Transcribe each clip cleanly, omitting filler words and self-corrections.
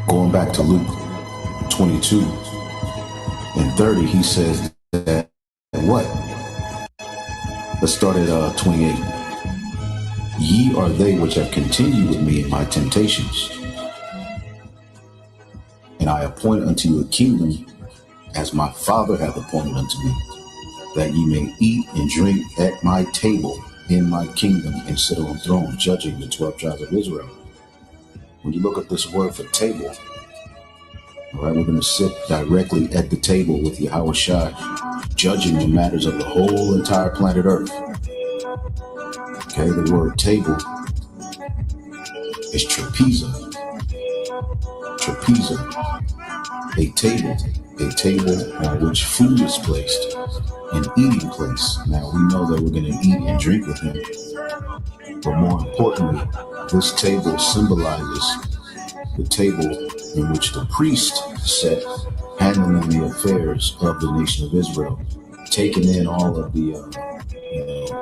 Going back to Luke 22 and 30, he says that what? Let's start at 28. Ye are they which have continued with me in my temptations, and I appoint unto you a kingdom, as my Father hath appointed unto me, that ye may eat and drink at my table in my kingdom, and sit on thrones, judging the 12 tribes of Israel. When you look at this word for table, all right, we're going to sit directly at the table with Yahweh Shai, judging the matters of the whole entire planet Earth. Okay, the word table is trapeza. Trapeza, a table on which food is placed, an eating place. Now we know that we're going to eat and drink with him, but more importantly, this table symbolizes the table in which the priest sat, handling the affairs of the nation of Israel, taking in all of the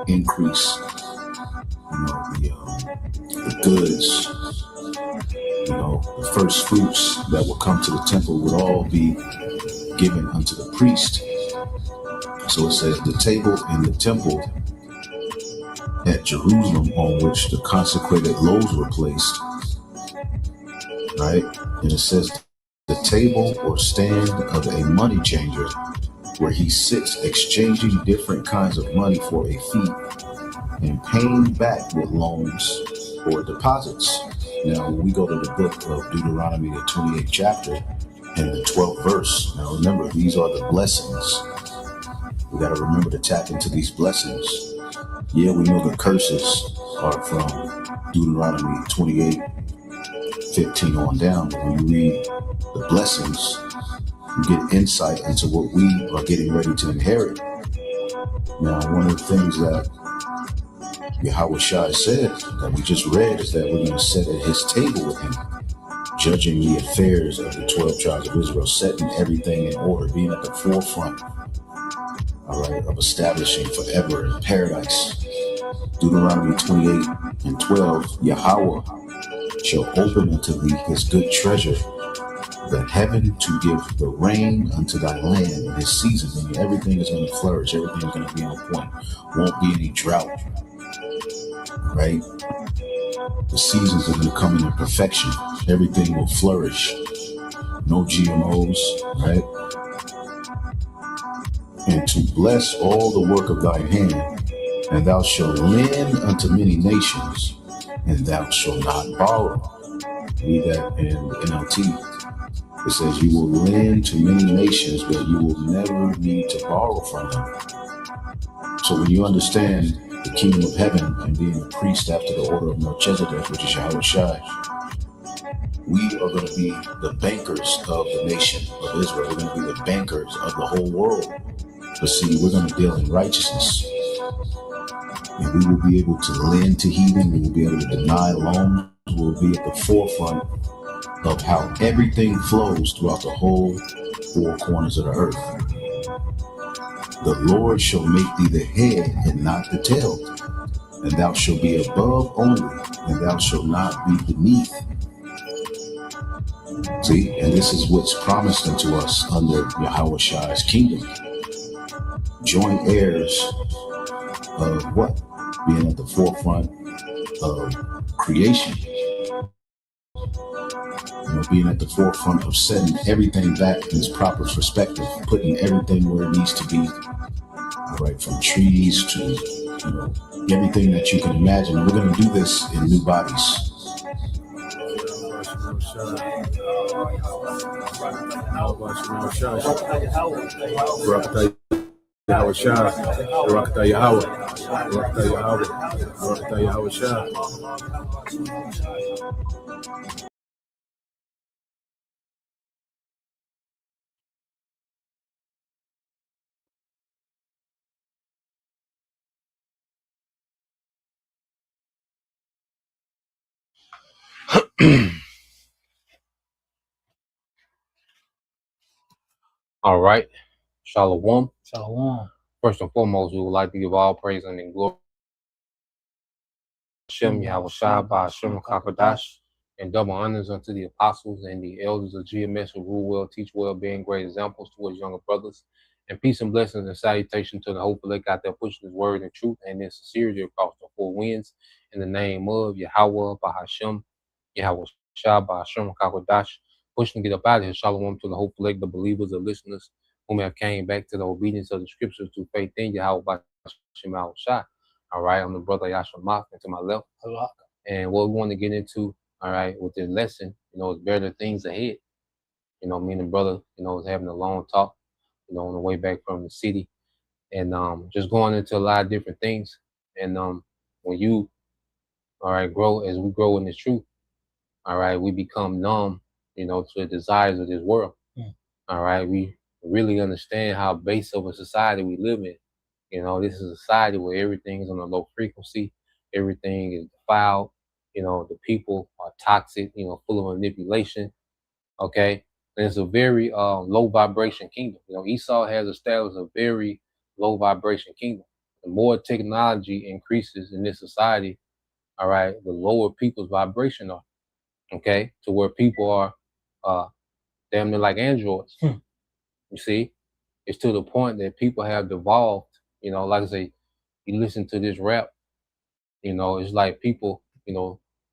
increase, the goods, the first fruits that will come to the temple would all be given unto the priest. So it says the table in the temple at Jerusalem, on which the consecrated loaves were placed, right? And it says the table or stand of a money changer, where he sits exchanging different kinds of money for a fee and paying back with loans or deposits. Now, when we go to the book of Deuteronomy, the 28th chapter and the 12th verse, now remember, these are the blessings. We got to remember to tap into these blessings. Yeah, we know the curses are from Deuteronomy 28:15 on down, but when you read the blessings, you get insight into what we are getting ready to inherit. Now, one of the things that Yahweh Shai said that we just read is that we're going to sit at his table with him, judging the affairs of the 12 tribes of Israel, setting everything in order, being at the forefront, all right, of establishing forever in paradise. Deuteronomy 28:12, Yahweh shall open unto thee his good treasure, the heaven, to give the rain unto thy land in his season. And everything is going to flourish. Everything is going to be on point. Won't be any drought, right? The seasons are going to come in perfection. Everything will flourish. No GMOs, right? And to bless all the work of thy hand, and thou shalt lend unto many nations, and thou shalt not borrow. Read that in the NLT. It says you will lend to many nations, but you will never need to borrow from them. So when you understand the kingdom of heaven and being a priest after the order of Melchizedek, which is Yahweh Shai, we are going to be the bankers of the nation of Israel. We're going to be the bankers of the whole world. But see, we're going to deal in righteousness. And we will be able to lend to heathen. We will be able to deny loans. We will be at the forefront of how everything flows throughout the whole four corners of the earth. The Lord shall make thee the head and not the tail, and thou shalt be above only, and thou shalt not be beneath. See, and this is what's promised unto us under Yahweh Shai's kingdom. Joint heirs of what? Being at the forefront of creation. Being at the forefront of setting everything back in its proper perspective, putting everything where it needs to be. All right, from trees to, everything that you can imagine. And we're going to do this in new bodies. Yahweh Shai, Barakatah Yahweh, Barakatah Yahweh, Barakatah Yahweh Shai. All right. Shalom. Shalom. First and foremost, we would like to give all praise and glory to Hashem, Yahweh Shai, Ba'ashem, Kakadash. And double honors unto the apostles and the elders of GMS who rule well, teach well, being great examples towards younger brothers. And peace and blessings and salutation to the hopeful elect out there pushing his word and truth and in sincerity across the four winds. In the name of Yahweh, Bahashem, Yahweh Shah, Bahashem, Kakodash, pushing to get up out of here. Shalom to the hopeful elect, the believers, the listeners whom have came back to the obedience of the scriptures through faith in Yahweh, Bahashem, Yahweh Shah. All right, I'm the brother Yashua Mach, and to my left. And what we want to get into, all right, with this lesson, is better things ahead. Me and the brother, was having a long talk, on the way back from the city, and just going into a lot of different things. And when you, all right, grow as we grow in this truth, all right, we become numb, to the desires of this world. All right, we really understand how base of a society we live in. This is a society where everything is on a low frequency, everything is defiled. The people are toxic, full of manipulation. Okay. And it's a very low vibration kingdom. Esau has established a very low vibration kingdom. The more technology increases in this society, all right, the lower people's vibration are. Okay. To where people are damn near like androids. You see? It's to the point that people have devolved, like I say, you listen to this rap, it's like people,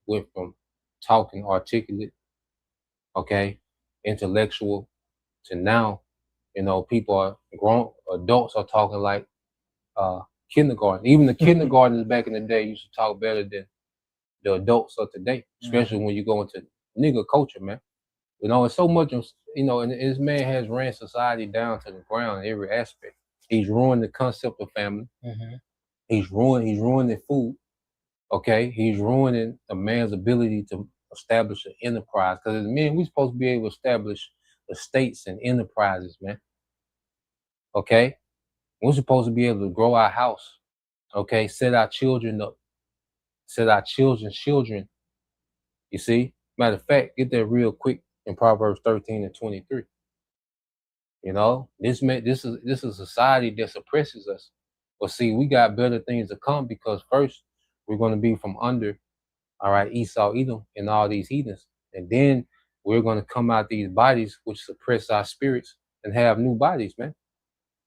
went from talking articulate, okay, intellectual, to now, people are grown, adults are talking like kindergarten. Even the kindergartners back in the day used to talk better than the adults of today, especially when you go into nigga culture, man. It's so much, and this man has ran society down to the ground in every aspect. He's ruined the concept of family. He's ruining food. Okay, he's ruining a man's ability to establish an enterprise. Because as men, we're supposed to be able to establish estates and enterprises, man. Okay, we're supposed to be able to grow our house. Okay, set our children up, set our children's children. You see, matter of fact, get that real quick in Proverbs 13 and 23. This is a society that suppresses us. But see, we got better things to come, because first we're going to be from under, all right, Esau, Edom, and all these heathens. And then we're going to come out these bodies which suppress our spirits and have new bodies, man.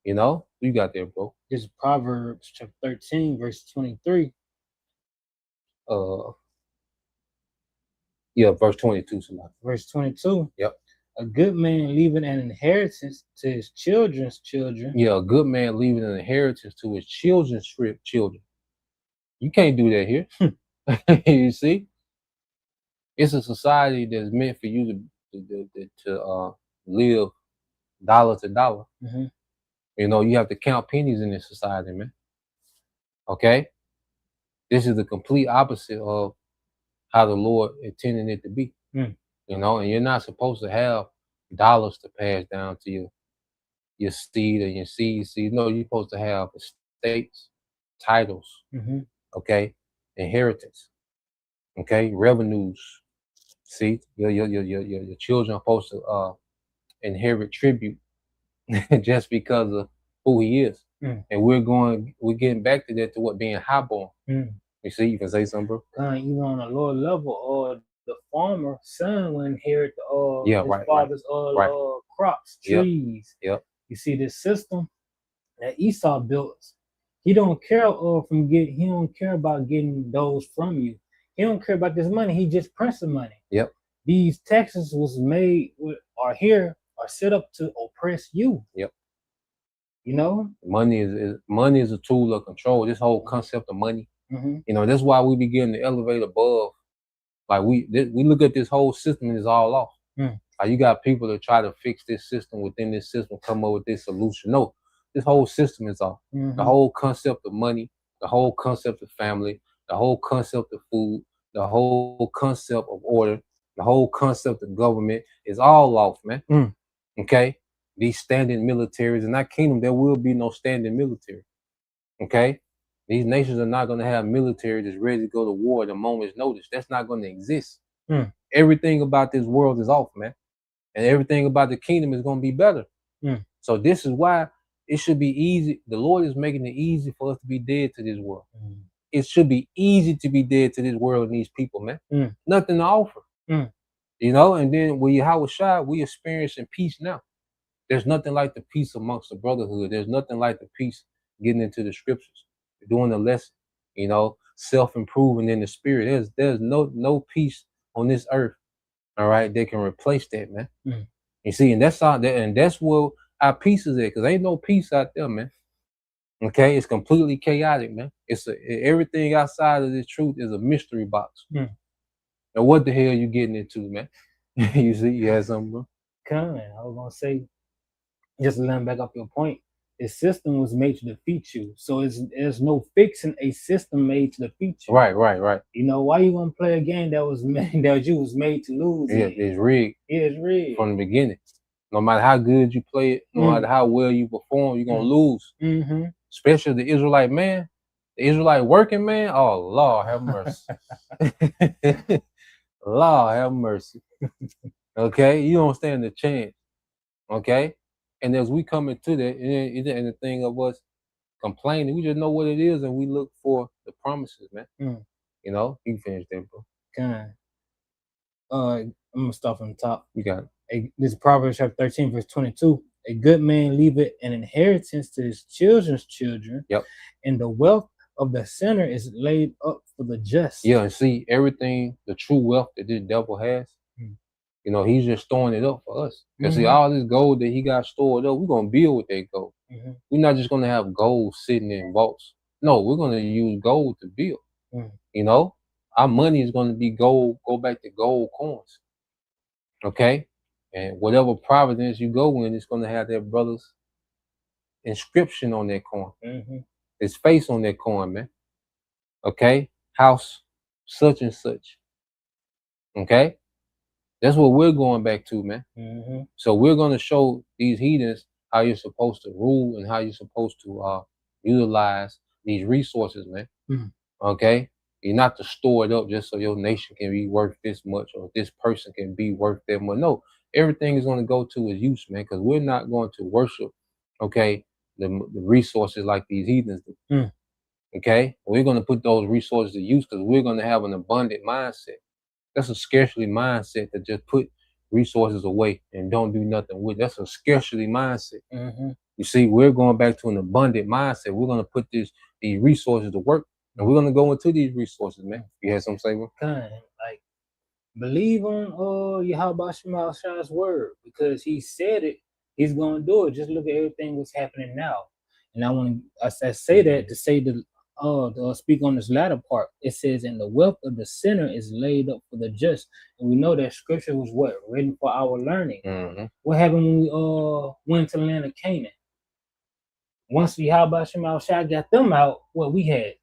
You got there, bro. This is Proverbs chapter 13, verse 23. Yeah, verse 22. Somebody. Verse 22. Yep. A good man leaving an inheritance to his children's children. Yeah, a good man leaving an inheritance to his children's children. You can't do that here. You see? It's a society that's meant for you to live dollar to dollar. You have to count pennies in this society, man. Okay? This is the complete opposite of how the Lord intended it to be. And you're not supposed to have dollars to pass down to your seed or your seed. No, you're supposed to have estates, titles, okay, inheritance, okay, revenues. See, your children are supposed to inherit tribute just because of who he is. And we're getting back to that, to what being highborn. You see, you can say something, bro. Even on a lower level, or the farmer son will inherit his father's crops, trees. Yep. You see, this system that Esau built, he don't care about getting those from you. He don't care about this money. He just prints the money. Yep. These taxes was made are set up to oppress you. Yep. Money is a tool of control. This whole concept of money. That's why we begin to elevate above. Like we look at this whole system and it's all off. Like you got people that try to fix this system within this system, come up with this solution. No, this whole system is off. The whole concept of money, the whole concept of family, the whole concept of food, the whole concept of order, the whole concept of government is all off, man. Okay? These standing militaries, in that kingdom, there will be no standing military. Okay? These nations are not going to have military that's ready to go to war at a moment's notice. That's not going to exist. Everything about this world is off, man. And everything about the kingdom is going to be better. So this is why it should be easy. The Lord is making it easy for us to be dead to this world. It should be easy to be dead to this world and these people, man. Nothing to offer. Mm. You know, and then with Yahweh Shai, we experiencing peace now. There's nothing like the peace amongst the brotherhood. There's nothing like the peace getting into the scriptures, doing the lesson, you know, self-improving in the spirit. There's no peace on this earth, all right, that can replace that, man. Mm. You see, and that's all that, and that's where our peace is at, because ain't no peace out there, man. Okay, it's completely chaotic, man. Everything outside of this truth is a mystery box. Mm. Now, what the hell you getting into, man? You see, you had something, bro? Come, I was gonna say, just to learn back up your point, the system was made to defeat you. So there's no fixing a system made to defeat you. Right. You know, why you gonna play a game that was made that you was made to lose? Yeah, it's rigged. Yeah, it's rigged From the beginning. No matter how good you play it, no matter how well you perform, you're gonna lose. Mm-hmm. Especially the Israelite man, the Israelite working man. Oh, Lord have mercy. Lord have mercy. Okay, you don't stand a chance. Okay, and as we come into that, and the thing of us complaining, we just know what it is, and we look for the promises, man. Mm. You know, you can finish that, bro. Kind. I'm gonna start from the top. You got it. This is Proverbs chapter 13, verse 22. A good man leaveth an inheritance to his children's children. Yep. And the wealth of the sinner is laid up for the just. Yeah, and see everything, the true wealth that this devil has. You know, he's just storing it up for us. Because see, all this gold that he got stored up, we're gonna build with that gold. We're not just gonna have gold sitting in vaults. No, we're gonna use gold to build. You know, our money is gonna be gold, go back to gold coins. Okay? And whatever providence you go in, it's gonna have that brother's inscription on that coin. His face on that coin, man. Okay? House such and such. Okay? That's what we're going back to, man. So we're going to show these heathens how you're supposed to rule and how you're supposed to utilize these resources, man. Okay? You're not to store it up just so your nation can be worth this much or this person can be worth that much. No, everything is going to go to its use, man, because we're not going to worship, okay, the resources like these heathens do. Okay? We're going to put those resources to use because we're going to have an abundant mindset. That's a scarcity mindset to just put resources away and don't do nothing with. That's a scarcity mindset. You see, we're going back to an abundant mindset. We're going to put these resources to work, and we're going to go into these resources, man. You had something to say, bro? Like, believe on Yahweh Shema Shai's word, because he said it, he's going to do it. Just look at everything that's happening now. And I say that to say to speak on this latter part. It says, and the wealth of the sinner is laid up for the just. And we know that scripture was what? Written for our learning. What happened when we went to the land of Canaan? Once Yahweh Shema Shai got them out, what we had,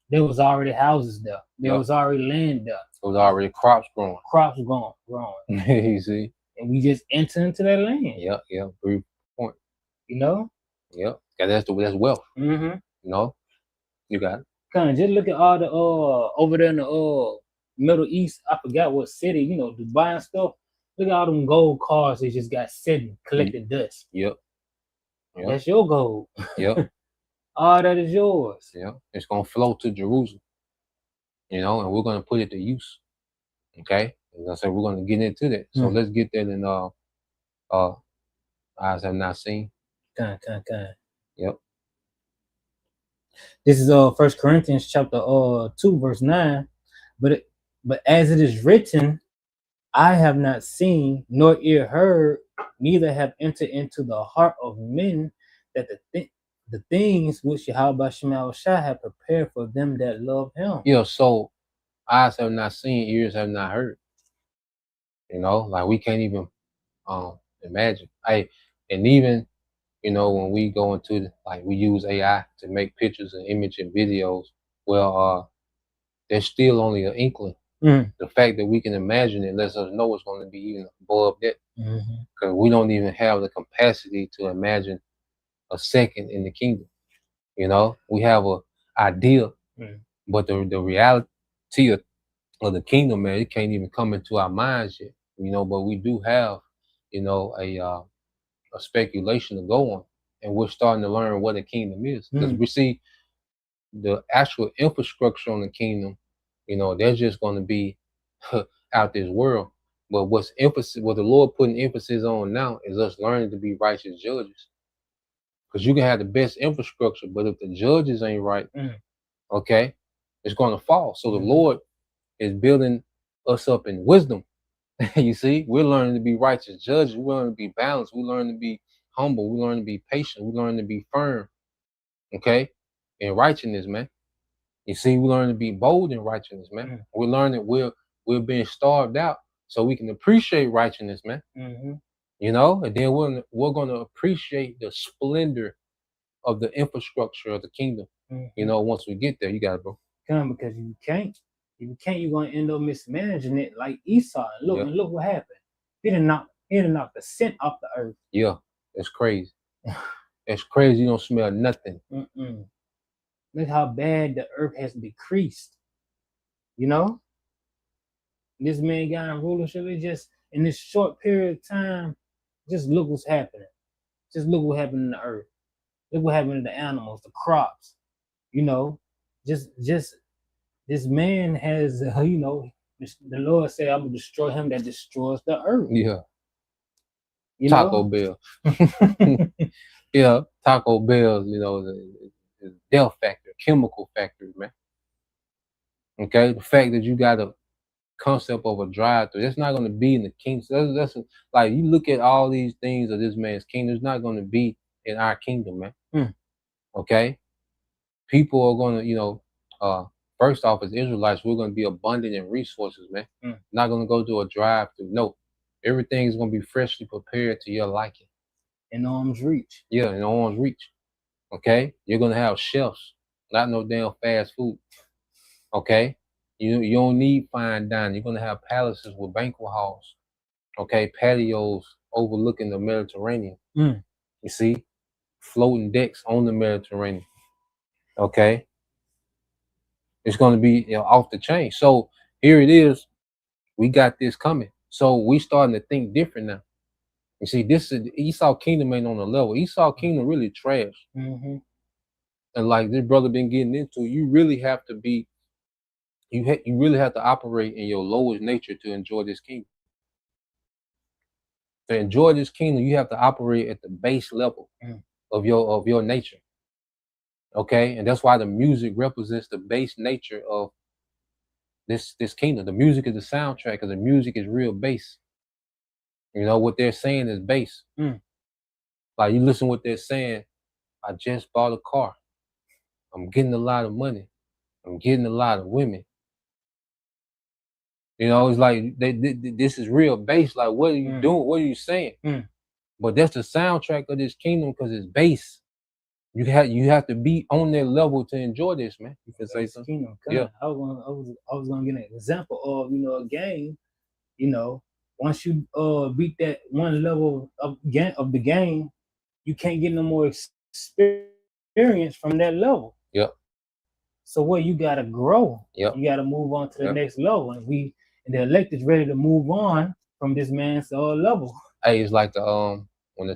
there was already houses there. There was already land there. There was already crops growing. Growing. You see? And we just enter into that land. Yeah. Brief point. You know? Yep. That's wealth. You know? You got it. Kind of just look at all the over there in the Middle East. I forgot what city, you know, Dubai and stuff. Look at all them gold cars they just got sitting, collecting dust. Yep. That's your gold. Yep. All that is yours. Yeah. It's gonna flow to Jerusalem. You know, and we're gonna put it to use. Okay? As I said, we're gonna get into that. So let's get that in eyes have not seen. Kind. Yep. This is 1 Corinthians chapter 2, verse 9. But as it is written, I have not seen, nor ear heard, neither have entered into the heart of men that the things which Yahweh Shema Shai have prepared for them that love him. Yeah, so eyes have not seen, ears have not heard. You know, like we can't even imagine. And even, you know, when we go into we use AI to make pictures and image and videos, well, there's still only an inkling. The fact that we can imagine it lets us know it's going to be even above that, because we don't even have the capacity to imagine a second in the kingdom. You know, we have an idea, but the reality of the kingdom, man, it can't even come into our minds yet. You know, but we do have, you know, a speculation to go on, and we're starting to learn what a kingdom is, because we see the actual infrastructure on the kingdom. You know, there's just going to be out this world. But what the Lord putting emphasis on now is us learning to be righteous judges. Because you can have the best infrastructure, but if the judges ain't right, okay, it's going to fall. So the Lord is building us up in wisdom. You see, we're learning to be righteous judges. We learn to be balanced. We learn to be humble. We learn to be patient. We learn to be firm. Okay, in righteousness, man. You see, we learn to be bold in righteousness, man. We learn that we're being starved out, so we can appreciate righteousness, man. You know, and then we're gonna appreciate the splendor of the infrastructure of the kingdom. You know, once we get there, you got it, bro. Come, because you can't. If you can't, you're gonna end up mismanaging it like Esau. And look what happened. He didn't knock the scent off the earth. Yeah, it's crazy. It's crazy. You don't smell nothing. Look how bad the earth has decreased. You know, this man got in rulership. It just in this short period of time. Just look what's happening. Just look what happened in the earth. Look what happened to the animals, the crops. You know, just this man has, you know, the Lord said, "I'm gonna destroy him that destroys the earth." Yeah. You Taco know? Bell. Yeah, Taco Bell, you know, the death factor, chemical factory, man. Okay, the fact that you got a concept of a drive-through, that's not going to be in the kingdom. That's like, you look at all these things of this man's kingdom, it's not going to be in our kingdom, man. Okay, people are going to, you know, first off, as Israelites, we're going to be abundant in resources, man. Not going to go to a drive-through. No, everything is going to be freshly prepared to your liking. In arm's reach. Yeah, in arm's reach. Okay, you're going to have chefs, not no damn fast food. Okay, you don't need fine dining. You're going to have palaces with banquet halls. Okay, patios overlooking the Mediterranean. You see, floating decks on the Mediterranean. Okay, it's going to be, you know, off the chain. So here it is. We got this coming. So we starting to think different now. You see, this is Esau kingdom ain't on the level. Esau kingdom really trash. And like this brother been getting into, you really have to be. You really have to operate in your lowest nature to enjoy this kingdom. To enjoy this kingdom, you have to operate at the base level of your nature. Okay, and that's why the music represents the base nature of this kingdom. The music is the soundtrack, because the music is real bass. You know what they're saying is bass. Like, you listen what they're saying. I just bought a car. I'm getting a lot of money. I'm getting a lot of women. You know, it's like this is real bass. Like, what are you doing? What are you saying? But that's the soundtrack of this kingdom, because it's bass. You have to be on that level to enjoy this, man. You can say something. Kingdom, Yeah. I was gonna get an example of, you know, a game. You know, once you beat that one level of the game, you can't get no more experience from that level. Yep. So what, you gotta grow. Yep. You gotta move on to the next level, and the elect is ready to move on from this man's level. Hey, it's like when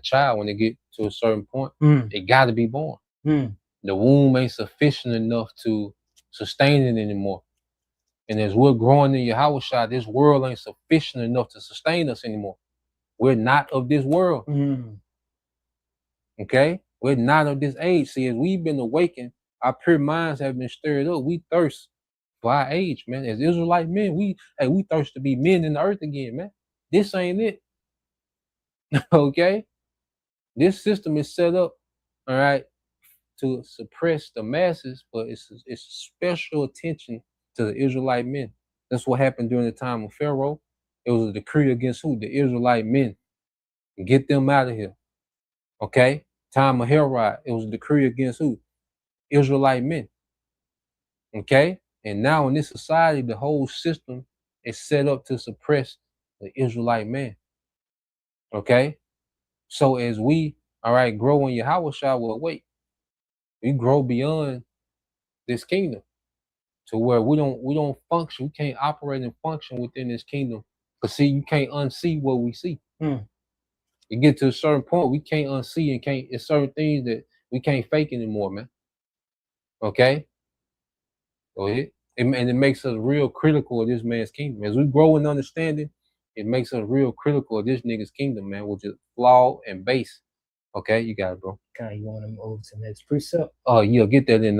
they get to a certain point, they got to be born. The womb ain't sufficient enough to sustain it anymore. And as we're growing in Yahushua, this world ain't sufficient enough to sustain us anymore. We're not of this world. Okay? We're not of this age. See, as we've been awakened, our pure minds have been stirred up. We thirst for our age, man. As Israelite men, we thirst to be men in the earth again, man. This ain't it. Okay? This system is set up, all right, to suppress the masses, but it's special attention to the Israelite men. That's what happened during the time of Pharaoh. It was a decree against who? The Israelite men. Get them out of here. Okay? Time of Herod, it was a decree against who? Israelite men. Okay? And now in this society, the whole system is set up to suppress the Israelite man. Okay? So as we, all right, grow in Yahushua, well, wait. We grow beyond this kingdom to where we don't function. We can't operate and function within this kingdom. But see, you can't unsee what we see. You get to a certain point, we can't unsee and can't. It's certain things that we can't fake anymore, man. Okay? Go ahead. and it makes us real critical of this man's kingdom. As we grow in understanding, it makes us real critical of this nigga's kingdom, man, which is flawed and base. Okay, you got it, bro. Kind, you want to move over to the next precept? You'll get that in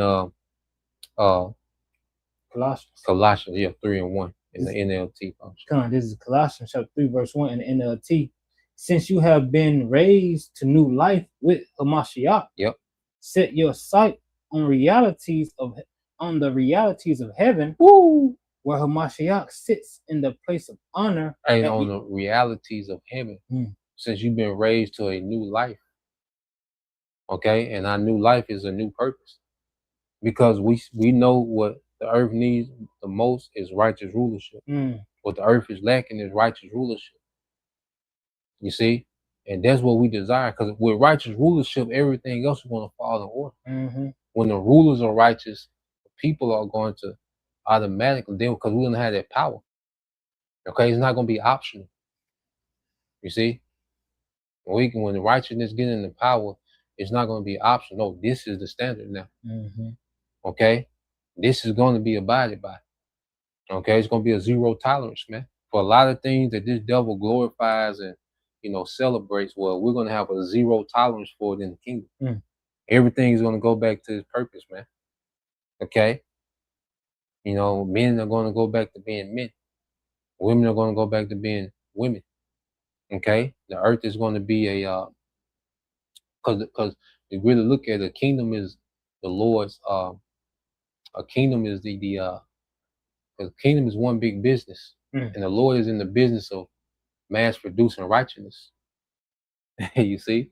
Colossians. Colossians, 3:1 in the NLT function. Kind, this is Colossians chapter 3, verse 1 in the NLT. Since you have been raised to new life with Hamashiach, Yep. set your sight on the realities of heaven, Woo! where Hamashiach sits in the place of honor. And at on the- the realities of heaven, Mm. since you've been raised to a new life. Okay, and our new life is a new purpose. Because we know what the earth needs the most is righteous rulership. What the earth is lacking is righteous rulership. You see? And that's what we desire, because with righteous rulership, everything else is going to fall in order. Mhm. When the rulers are righteous, people are going to automatically deal, because we're going to have that power. Okay, it's not going to be optional. You see? When the righteousness gets into power, it's not going to be optional. No, this is the standard now. Mhm. Okay? This is going to be abided by. Okay? It's going to be a zero tolerance, man. For a lot of things that this devil glorifies and, celebrates, well, we're going to have a zero tolerance for it in the kingdom. Mm. Everything is going to go back to its purpose, man. Okay? Men are going to go back to being men. Women are going to go back to being women. Okay? The earth is going to be because you really look at it, the kingdom is the Lord's, a kingdom is the kingdom is one big business. Mm. And the Lord is in the business of mass producing righteousness. You see?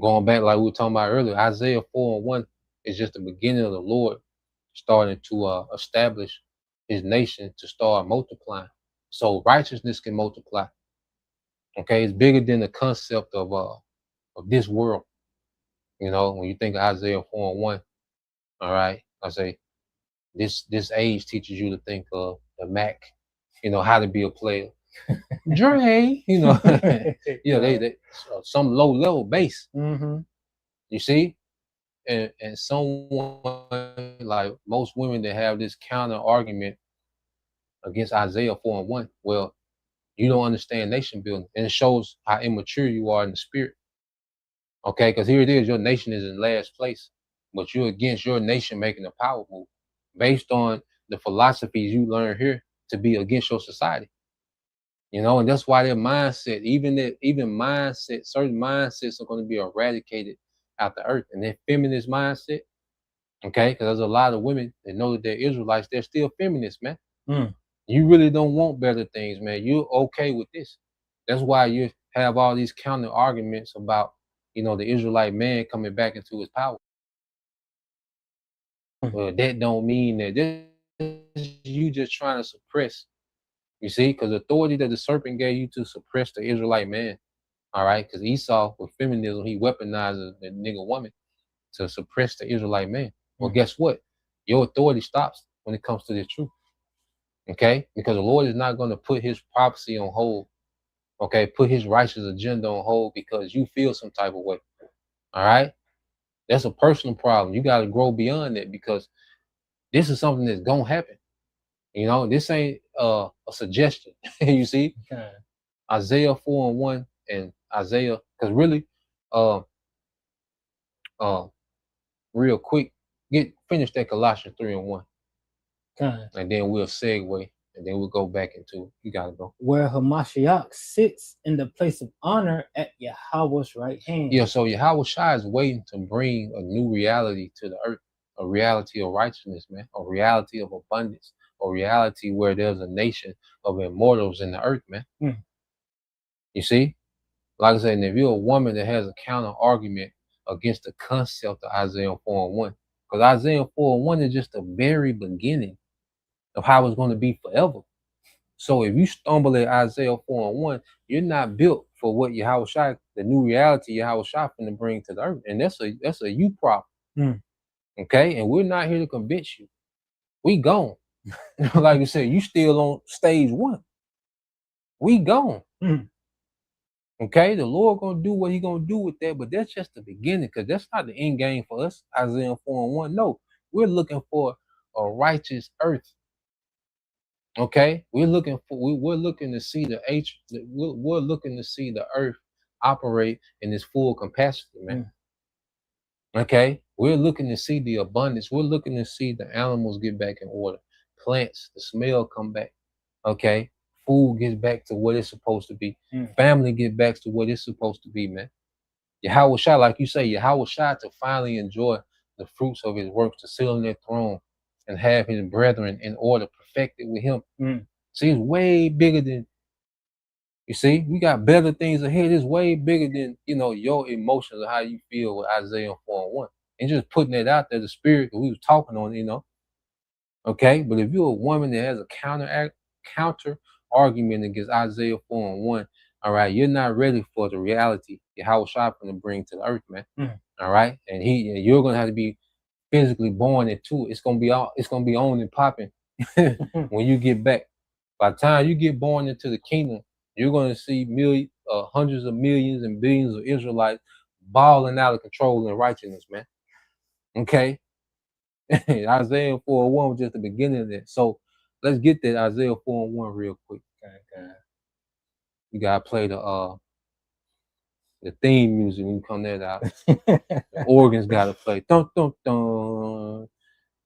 Going back, like we were talking about earlier, Isaiah 4:1 is just the beginning of the Lord starting to establish his nation to start multiplying. So righteousness can multiply. Okay, it's bigger than the concept of this world. When you think of Isaiah 4:1, all right, I say this age teaches you to think of the Mac, how to be a player. Dre, they some low level base. Mm-hmm. You see, and someone like most women that have this counter argument against Isaiah 4:1, well, you don't understand nation building, and it shows how immature you are in the spirit. Okay, because here it is, your nation is in last place, but you're against your nation making a power move based on the philosophies you learn here to be against your society. And that's why their mindset, certain mindsets are going to be eradicated out the earth. And their feminist mindset, okay, because there's a lot of women that know that they're Israelites, they're still feminists, man. Mm. You really don't want better things, man. You're okay with this. That's why you have all these counter arguments about, the Israelite man coming back into his power. Well, that don't mean that this you just trying to suppress. You see, because the authority that the serpent gave you to suppress the Israelite man, all right? Because Esau, with feminism, he weaponizes the nigga woman to suppress the Israelite man. Well, guess what? Your authority stops when it comes to this truth, okay? Because the Lord is not going to put his prophecy on hold, okay? Put his righteous agenda on hold because you feel some type of way, all right? That's a personal problem. You got to grow beyond that because this is something that's going to happen. This ain't a suggestion. You see, Okay. Isaiah 4:1 and Isaiah, because really, real quick, finish that Colossians 3:1, Okay. and then we'll segue, and then we'll go back into. You gotta go. Where Hamashiach sits in the place of honor at Yahweh's right hand. Yeah. So Yahweh Shai is waiting to bring a new reality to the earth, a reality of righteousness, man, a reality of abundance. A reality where there's a nation of immortals in the earth, man. Mm. You see? Like I said, if you're a woman that has a counter argument against the concept of Isaiah 4:1, because Isaiah 4:1 is just the very beginning of how it's going to be forever. So if you stumble at Isaiah 4:1, you're not built for what Yahweh Shai, the new reality Yahweh Shai finna bring to the earth. And that's a you problem. Mm. Okay? And we're not here to convince you. We gone. Like you said, you still on stage 1. We gone. Mm. Okay, the Lord gonna do what he gonna do with that, but that's just the beginning, because that's not the end game for us. Isaiah 4:1. No, we're looking for a righteous earth. Okay, we're looking to see we're looking to see the earth operate in its full capacity, man. Okay, we're looking to see the abundance. We're looking to see the animals get back in order, plants, the smell come back. Okay, food gets back to what it's supposed to be. Family get back to what it's supposed to be, man. Yahweh Shai, like you say, Yahweh Shai to finally enjoy the fruits of his works, to sit on that throne and have his brethren in order, perfected with him. See, it's way bigger than, you see, we got better things ahead. It's way bigger than, your emotions or how you feel with Isaiah 4:1. And just putting it out there, the spirit that we was talking on, Okay, but if you're a woman that has a counter argument against Isaiah 4:1, all right, you're not ready for the reality Yahweh Shai going to bring to the earth, man. All right, and you're gonna have to be physically born into it. It's gonna be on and popping when you get back. By the time you get born into the kingdom, you're gonna see hundreds of millions and billions of Israelites balling out of control and righteousness, man. Okay. Isaiah 4:1 was just the beginning of that. So let's get that Isaiah 4:1 real quick. Okay. You gotta play the theme music when you come that out. The organs gotta play. Dun dun dun.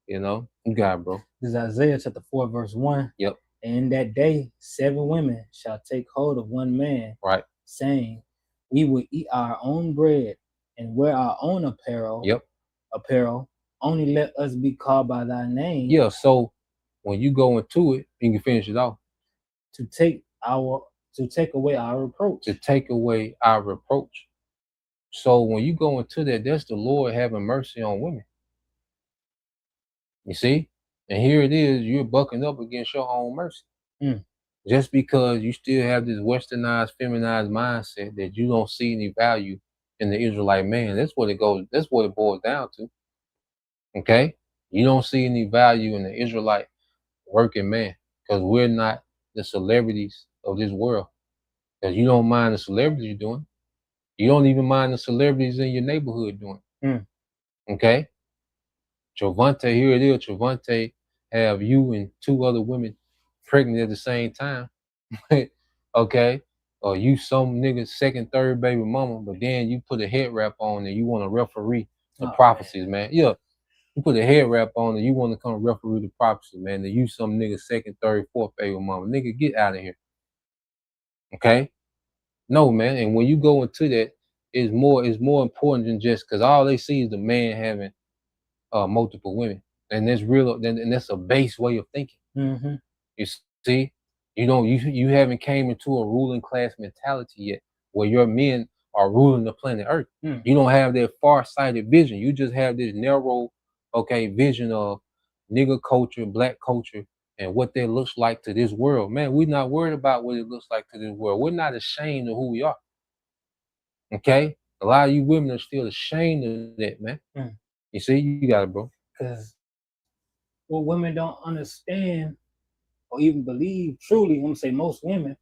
You got it, bro. This is Isaiah chapter 4, verse 1. Yep. And in that day, 7 women shall take hold of one man, right, saying, we will eat our own bread and wear our own apparel. Yep. Apparel. Only let us be called by thy name. Yeah, so when you go into it, you can finish it off. To take away our reproach. To take away our reproach. So when you go into that, that's the Lord having mercy on women. You see? And here it is, you're bucking up against your own mercy. Just because you still have this westernized, feminized mindset that you don't see any value in the Israelite man. That's what it boils down to. Okay? You don't see any value in the Israelite working man because we're not the celebrities of this world. Because you don't mind the celebrities doing. You don't even mind the celebrities in your neighborhood doing. Okay? Travante, here it is. Travante have you and 2 other women pregnant at the same time. Okay? Or you some nigga's second, third baby mama, but then you put a head wrap on and you want to referee the prophecies, man. Yeah. You put a head wrap on and you want to come referee the prophecy, man. Then you some nigga's second, third, fourth baby mama. Nigga, get out of here. Okay? No, man. And when you go into that, it's more important than just because all they see is the man having multiple women. And that's real, and that's a base way of thinking. You see, you haven't came into a ruling class mentality yet, where your men are ruling the planet Earth. You don't have that far-sighted vision. You just have this narrow, vision of nigger culture, black culture, and what that looks like to this world. Man, we're not worried about what it looks like to this world. We're not ashamed of who we are. Okay, a lot of you women are still ashamed of that, man. You see, you got it, bro. Because what women don't understand or even believe truly, I'm gonna say most women,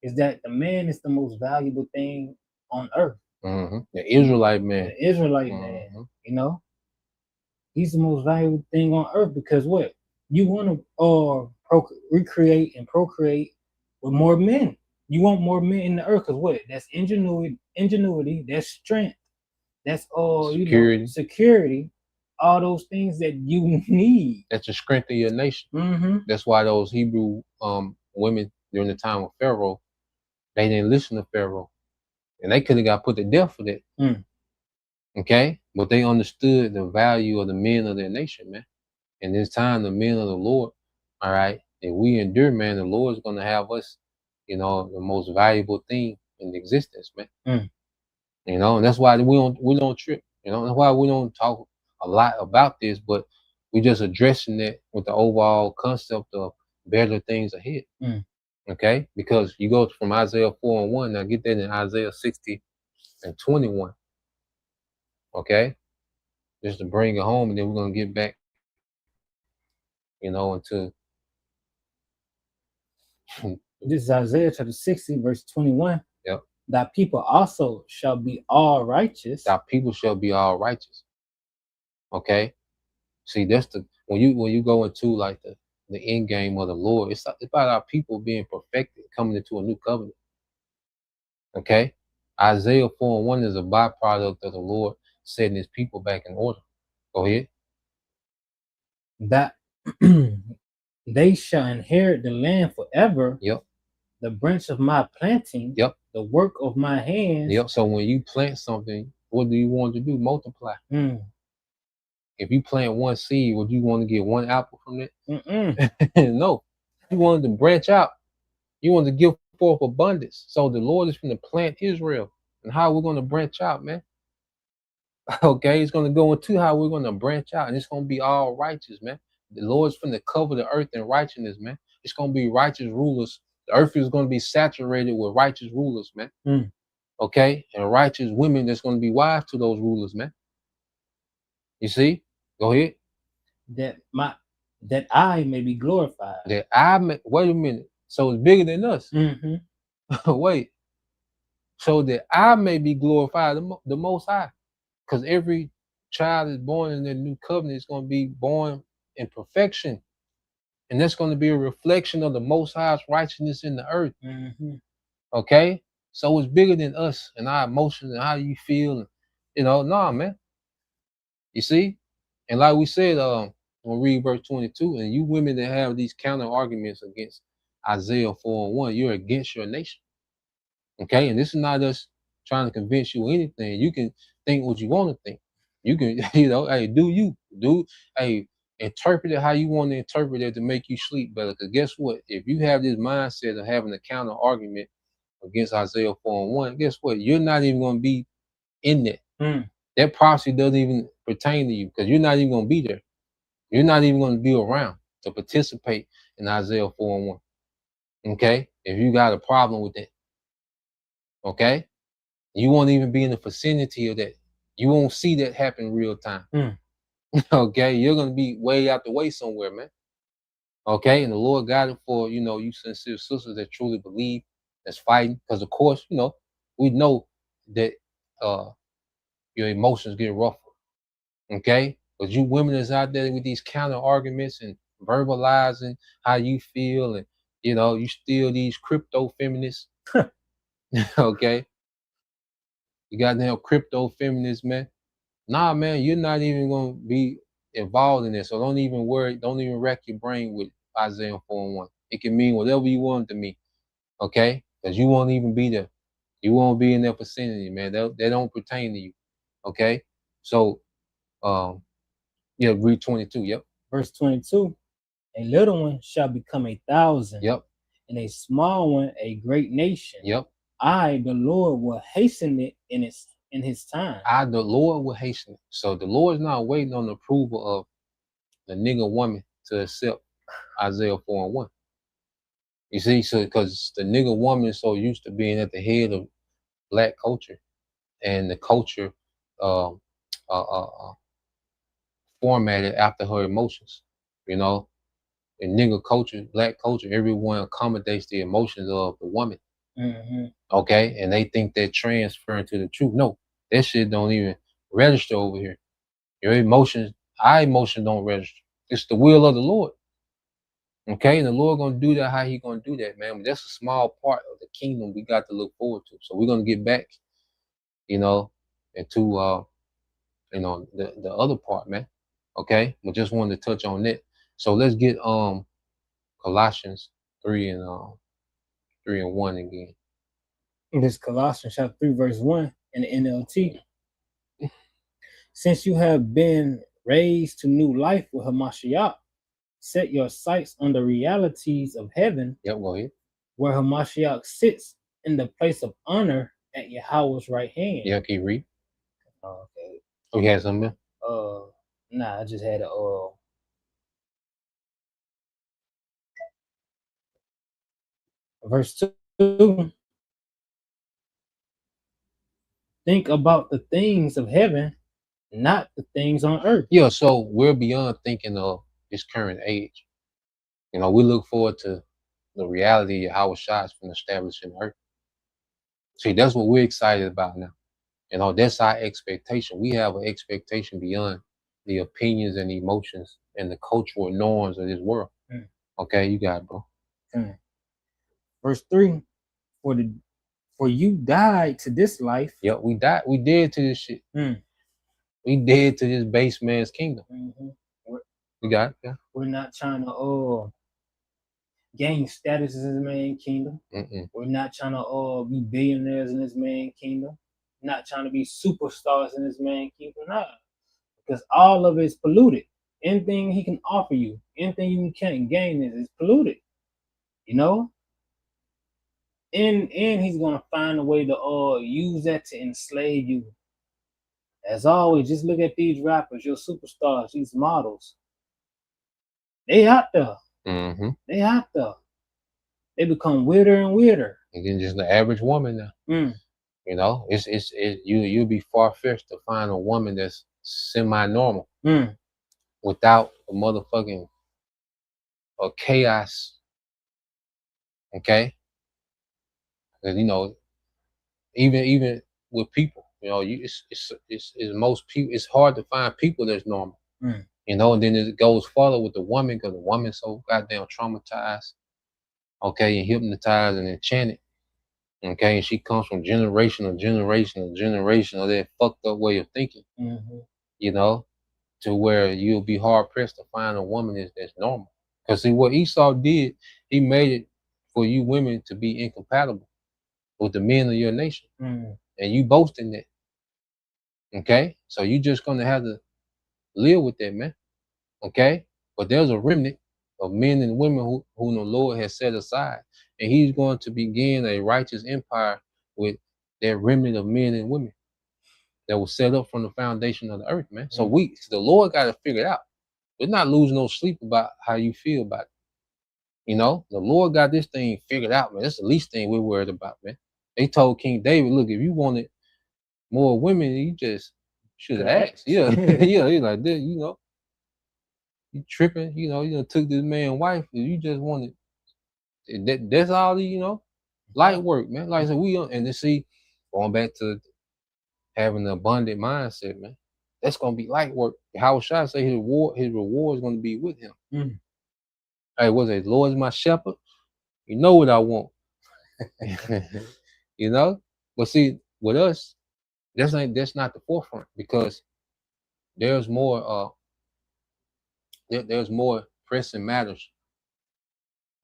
is that the man is the most valuable thing on earth. The Israelite man. The Israelite man, he's the most valuable thing on earth because what? You want to recreate and procreate with more men. You want more men in the earth because what? That's ingenuity, that's strength, that's all security. All those things that you need. That's the strength of your nation. That's why those Hebrew women during the time of Pharaoh, they didn't listen to Pharaoh. And they could have got put to death for that. Okay? But they understood the value of the men of their nation, man. And this time, the men of the Lord, all right, if we endure, man, the Lord is going to have us, the most valuable thing in existence, man. And that's why we don't trip. That's why we don't talk a lot about this, but we just addressing it with the overall concept of better things ahead. Okay, because you go from Isaiah 4:1, now get that in Isaiah 60:21. Okay, just to bring it home, and then we're gonna get back, into this is Isaiah chapter 60, verse 21. Yep. Thy people also shall be all righteous. Thy people shall be all righteous. Okay, See, that's the when you go into like the end game of the Lord, it's about our people being perfected, coming into a new covenant. Okay, Isaiah 4:1 is a byproduct of the Lord setting His people back in order. Go ahead. That they shall inherit the land forever. Yep. The branch of my planting. Yep. The work of my hands. Yep. So when you plant something, what do you want to do? Multiply. If you plant one seed, would you want to get one apple from it? No. You wanted to branch out. You want to give forth abundance. So the Lord is going to plant Israel. And how we're going to branch out, man. Okay, it's going to go into how we're going to branch out. And it's going to be all righteous, man. The Lord's going to cover the earth in righteousness, man. It's going to be righteous rulers. The earth is going to be saturated with righteous rulers, man. Okay, and righteous women that's going to be wives to those rulers, man. You see? Go ahead. That I may be glorified. That I may, wait a minute. So it's bigger than us. Wait. So that I may be glorified, the Most High. Because every child is born in the new covenant is going to be born in perfection. And that's going to be a reflection of the Most High's righteousness in the earth. Okay? So it's bigger than us and our emotions and how you feel. Nah, man. You see? And like we said, we'll read verse 22, and you women that have these counter arguments against Isaiah 4:1, you're against your nation. Okay? And this is not us trying to convince you anything. You can think what you want to think. You can, hey, interpret it how you want to interpret it to make you sleep better. Because guess what? If you have this mindset of having a counter argument against Isaiah 4:1, guess what? You're not even going to be in that. That prophecy doesn't even pertain to you because you're not even going to be there. You're not even going to be around to participate in Isaiah 4:1. Okay? If you got a problem with that. Okay? You won't even be in the vicinity of that. You won't see that happen in real time. Okay? You're going to be way out the way somewhere, man. Okay? And the Lord got it for, you sincere sisters that truly believe, that's fighting. Because, of course, we know that your emotions get rougher. Okay? But you women that's out there with these counter arguments and verbalizing how you feel, and you still these crypto feminists. Okay? You got damn crypto feminists, man. Nah, man, you're not even gonna be involved in this. So don't even worry, don't even rack your brain with Isaiah 4:1. It can mean whatever you want it to mean. Okay? Because you won't even be there. You won't be in that vicinity, man. They don't pertain to you. Okay? So read 22. Yep. Verse 22. A little one shall become 1,000. Yep. And a small one a great nation. Yep. I, the Lord, will hasten it in his time. I, the Lord, will hasten it. So the Lord's not waiting on the approval of the nigger woman to accept Isaiah 4:1. You see, so because the nigger woman is so used to being at the head of black culture, and the culture formatted after her emotions, in nigger culture, black culture, everyone accommodates the emotions of the woman. Okay, and they think they're transferring to the truth. No, that shit don't even register over here. Your emotions, our emotions don't register. It's the will of the Lord. Okay, and the Lord gonna do that. How He gonna do that, man? But that's a small part of the kingdom we got to look forward to. So we're gonna get back, into the other part, man. Okay, we just wanted to touch on that. So let's get Colossians 3 and 1 again. This Colossians chapter 3 verse 1 in the NLT. Since you have been raised to new life with Hamashiach, set your sights on the realities of heaven. Yep, go ahead. Where Hamashiach sits in the place of honor at Yahweh's right hand. Yeah, can you read? Okay. Oh, you had something? Nah, I just had a verse 2. Think about the things of heaven, not the things on earth. Yeah, so we're beyond thinking of this current age. We look forward to the reality of how Shai's been established in the earth. See, that's what we're excited about now. That's our expectation. We have an expectation beyond the opinions and emotions and the cultural norms of this world. Mm. Okay, you got it, bro. Verse 3, for you died to this life. Yep, we died. We dead to this shit. Mm. We dead to this base man's kingdom. You got it? Yeah. We're not trying to gain status in this man kingdom. We're not trying to be billionaires in this man kingdom. Not trying to be superstars in this man kingdom. Nah. Because all of it is polluted. Anything he can offer you, anything you can gain is polluted. You know? And he's gonna find a way to use that to enslave you. As always, just look at these rappers, your superstars, these models. They out there. They out there. They become weirder and weirder. And then just the average woman now. You know, you'll be far-fetched to find a woman that's semi-normal without a motherfucking chaos. Okay, because you know, even with people, you know, it's most people. It's hard to find people that's normal. You know, and then it goes further with the woman because the woman's so goddamn traumatized, okay, and hypnotized and enchanted, okay, and she comes from generation of that fucked up way of thinking, you know, to where you'll be hard pressed to find a woman that's normal. Because see, what Esau did, he made it for you women to be incompatible with the men of your nation, and you boast in that, okay, so you just gonna have to live with that, man. Okay, but there's a remnant of men and women who the Lord has set aside, and he's going to begin a righteous empire with that remnant of men and women that was set up from the foundation of the earth, man. So the Lord got to figure it out. We're not losing no sleep about how you feel about it. You know, the Lord got this thing figured out, man. That's the least thing we're worried about, man. They told King David, look, if you wanted more women, you just should have asked. Yeah, yeah, he's like this, you know. You tripping, you know, took this man's wife, and you just wanted that's all the, you know, light work, man. Like I said, and to see, going back to having an abundant mindset, man, that's gonna be light work. How should I say his reward is gonna be with him. Hey, what's it? Lord is my shepherd. You know what I want. You know? But see, with us, that's not the forefront, because there's more there's more pressing matters,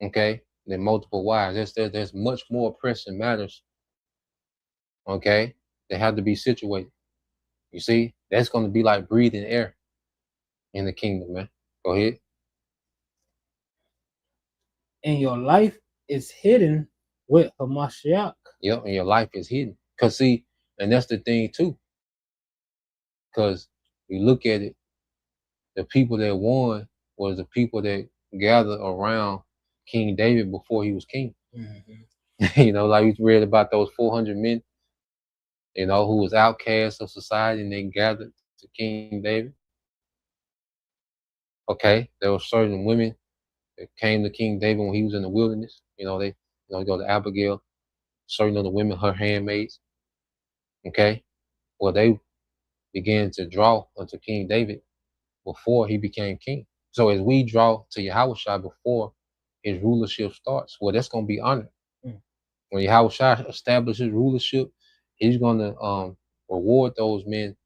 okay, than multiple wives. There's much more pressing matters, okay, that have to be situated. You see, that's going to be like breathing air in the kingdom, man. Go ahead. And your life is hidden with Hamashiach. Yep, and your life is hidden. Because see, and that's the thing too. Because you look at it, the people that won was the people that gathered around King David before he was king. You know, like we read about those 400 men, you know, who was outcasts of society, and they gathered to King David. Okay, there were certain women that came to King David when he was in the wilderness. You know, they go to Abigail, certain of the women, her handmaids. Okay, well, they began to draw unto King David before he became king. So as we draw to Yahushua before his rulership starts, well, that's going to be honored. When Yahushua establishes rulership, he's going to reward those men,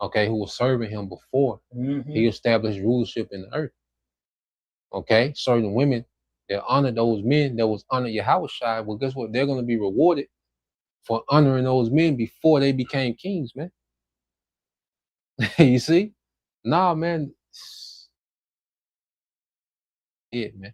okay, who were serving him before he established rulership in the earth. Okay, certain women that honor those men that was under Yahushua, well, guess what? They're going to be rewarded for honoring those men before they became kings, man. You see? Nah, man. Man.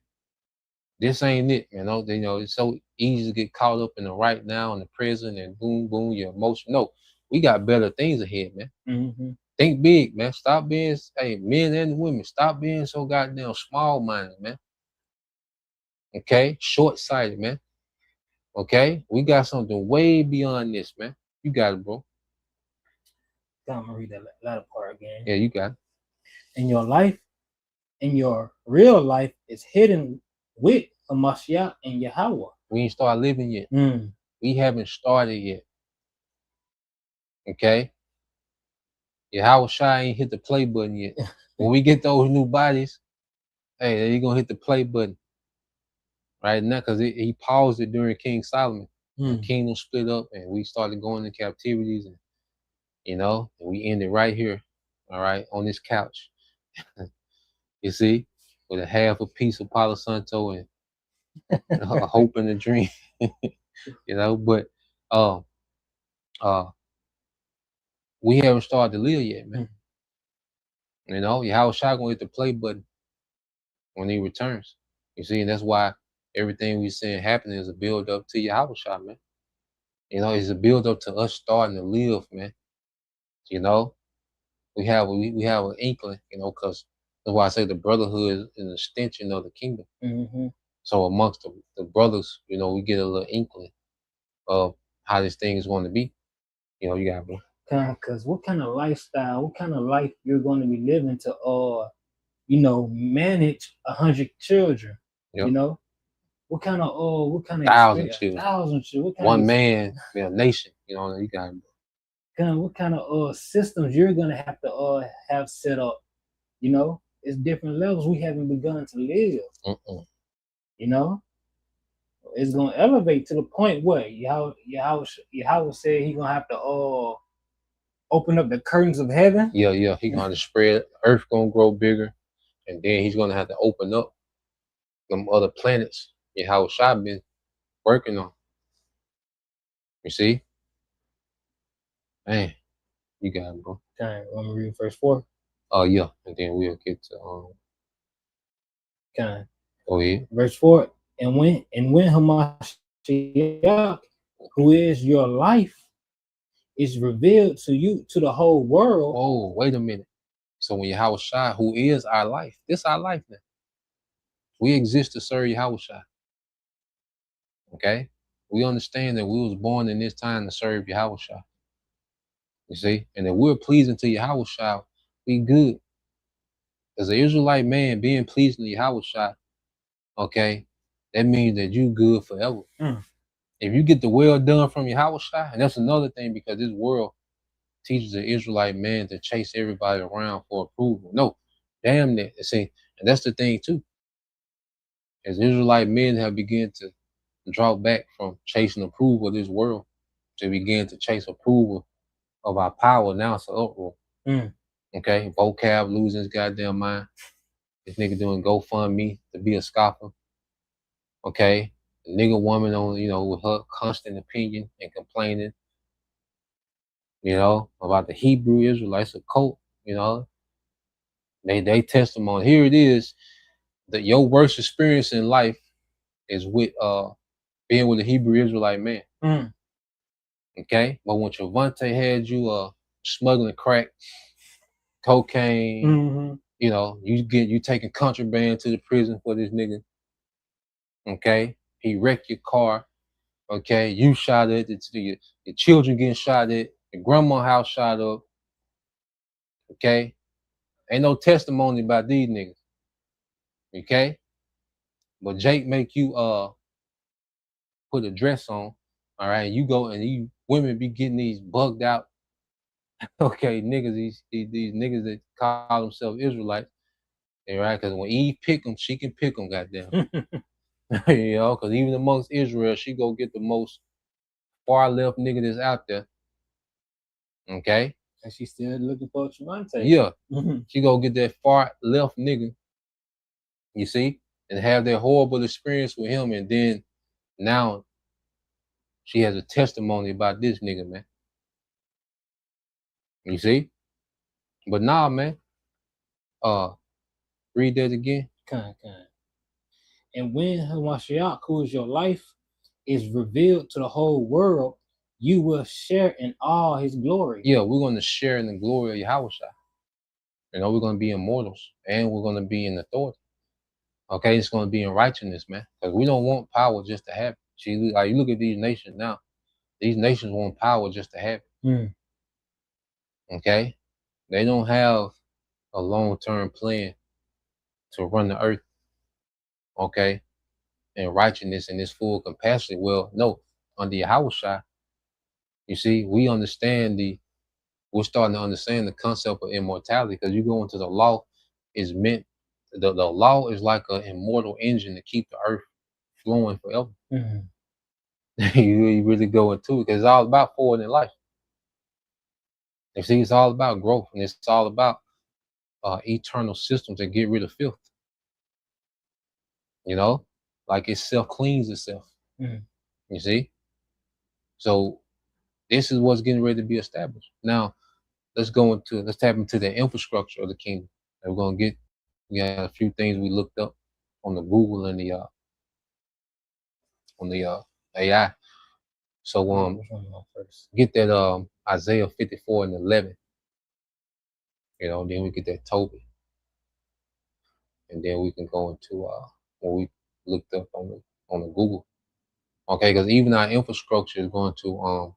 This ain't it, man. You know, it's so easy to get caught up in the right now, in the present, and boom, boom, your emotion. No, we got better things ahead, man. Think big, man. Stop being, men and women, stop being so goddamn small-minded, man. Okay? Short-sighted, man. Okay? We got something way beyond this, man. You got it, bro. I'm gonna read that latter part again. Yeah, you got it. And your life, and your real life, is hidden with Hamashiach and Yahweh. We ain't started living yet. We haven't started yet. Okay? Yahweh Shai ain't hit the play button yet. When we get those new bodies, hey, he gonna hit the play button right now because he paused it during King Solomon. The kingdom split up and we started going into captivities, and and we ended right here, all right, on this couch. You see, with a half a piece of Palo Santo and a hope and a dream. But uh we haven't started to live yet, man. Yahweh Shai gonna hit the play button when he returns. You see, and that's why everything we seeing happening is a build up to Yahweh Shai, man. It's a build up to us starting to live, man. We have an inkling, because that's why I say the brotherhood is an extension of the kingdom. So amongst the brothers, we get a little inkling of how this thing is going to be. You got me. Because what kind of lifestyle, what kind of life you're going to be living to manage 100 children? Yep. What kind of 1,000 children. 1,000 children. One man, nation. You got me. What kind of systems you're gonna have to have set up? It's different levels we haven't begun to live. It's gonna elevate to the point where Yahweh said he's gonna have to open up the curtains of heaven. Yeah. He's gonna spread. Earth gonna grow bigger, and then he's gonna have to open up some other planets. Yahweh Shai been working on. You see? Man, you got it, bro. Okay, want me to read verse 4? Yeah, and then we'll get to Okay. Go ahead. Verse 4. And when Hamashiach, who is your life, is revealed to you, to the whole world. Oh, wait a minute. So when Yahweh Shai, who is our life, this our life now. We exist to serve Yahweh Shai. Okay? We understand that we was born in this time to serve Yahweh Shai. You see? And if we're pleasing to Yahweh Shai, we good. As an Israelite man being pleasing to Yahweh Shai, okay, that means that you good forever. If you get the well done from Yahweh Shai, and that's another thing, because this world teaches the Israelite man to chase everybody around for approval. No, damn that. See, and that's the thing too. As Israelite men have begun to draw back from chasing approval of this world to begin to chase approval of our power, now it's an uproar. Okay, vocab losing his goddamn mind. This nigga doing GoFundMe to be a scoffer. Okay, the nigga woman on, with her constant opinion and complaining, about the Hebrew Israelites, a cult, they testimony. Here it is, that your worst experience in life is with being with a Hebrew Israelite man. Okay, but when Travante had you smuggling crack, cocaine, you taking contraband to the prison for this nigga. Okay, he wrecked your car. Okay, you shot at it. Your children getting shot at. Your grandma's house shot up. Okay, ain't no testimony about these niggas. Okay, but Jake make you put a dress on. All right, you go and you women be getting these bugged out. Okay, niggas, these niggas that call themselves Israelites. Right, because when Eve pick them, she can pick them, goddamn. Because even amongst Israel, she go get the most far left nigga that's out there. Okay? And she's still looking for Travante. Yeah. She go get that far left nigga, you see, and have that horrible experience with him, and then now she has a testimony about this nigga, man. You see? But nah, man. Read that again. Kind. And when Hamashiach, who is your life, is revealed to the whole world, you will share in all his glory. Yeah, we're going to share in the glory of Yahweh Shai. We're going to be immortals, and we're going to be in authority. Okay, it's going to be in righteousness, man. Because we don't want power just to have it. See, like, you look at these nations now. These nations want power just to have it. Okay? They don't have a long-term plan to run the earth. Okay? And righteousness in this full capacity. Well, no. Under Yahweh Shai, you see, we understand the we're starting to understand the concept of immortality, because you go into the law is meant, the law is like an immortal engine to keep the earth flowing forever. Mhm. You really go into it because it's all about forward in life. You see, it's all about growth, and it's all about eternal systems that get rid of filth. You know, like it self cleans itself. Mhm. You see, so this is what's getting ready to be established. Now, let's tap into the infrastructure of the kingdom. And we're gonna get, we got a few things we looked up on the Google and the AI. So Which one am I first? get that Isaiah 54 and 11. You know, then we get that Tobit, and then we can go into what we looked up on the Google. Okay, because even our infrastructure is going to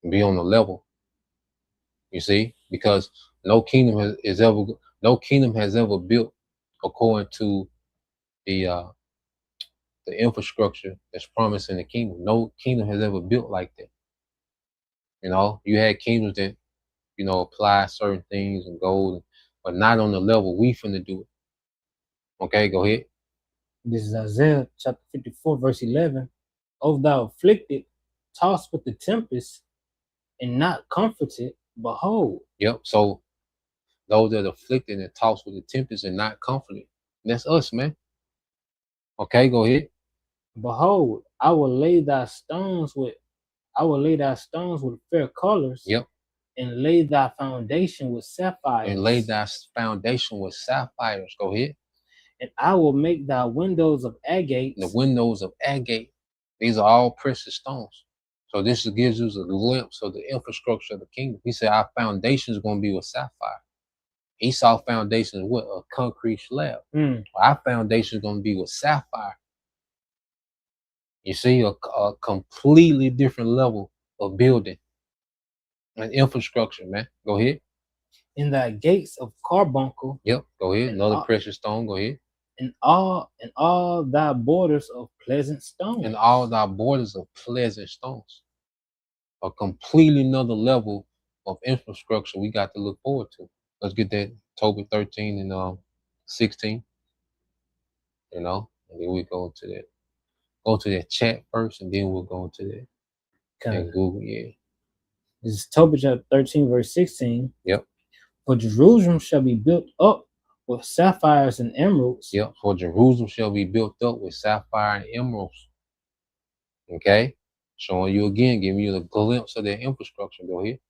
be on the level. You see, because no kingdom has ever built according to the infrastructure that's promised in the kingdom. No kingdom has ever built like that. You know, you had kingdoms that, you know, apply certain things and gold, but not on the level we finna do it. Okay, go ahead. This is Isaiah chapter 54, verse 11. O thou afflicted, tossed with the tempest, and not comforted, behold. Yep. So those that are afflicted and tossed with the tempest and not comforted, that's us, man. Okay, go ahead. Behold, I will lay thy stones with fair colors. Yep. And lay thy foundation with sapphires. And lay thy foundation with sapphires. Go ahead. And I will make thy windows of agates. The windows of agate. These are all precious stones. So this gives us a glimpse of the infrastructure of the kingdom. He said our foundation is going to be with sapphire. Esau's foundation is what? A concrete slab. Our foundation is going to be with sapphire. You see, a completely different level of building and infrastructure, man. Go ahead. In thy gates of carbuncle. Yep, go ahead. Another precious stone. Go ahead. And all thy borders of pleasant stones. And all thy borders of pleasant stones. A completely another level of infrastructure we got to look forward to. Let's get that Tobit 13 and 16. You know, and then we go to that. Go to that chat first, and then we'll go into that. Okay. And Google, yeah. This is Tobit chapter 13, verse 16. Yep. For Jerusalem shall be built up with sapphires and emeralds. Yep. For Jerusalem shall be built up with sapphire and emeralds. Okay. Showing you again, giving you a glimpse of their infrastructure. Go ahead.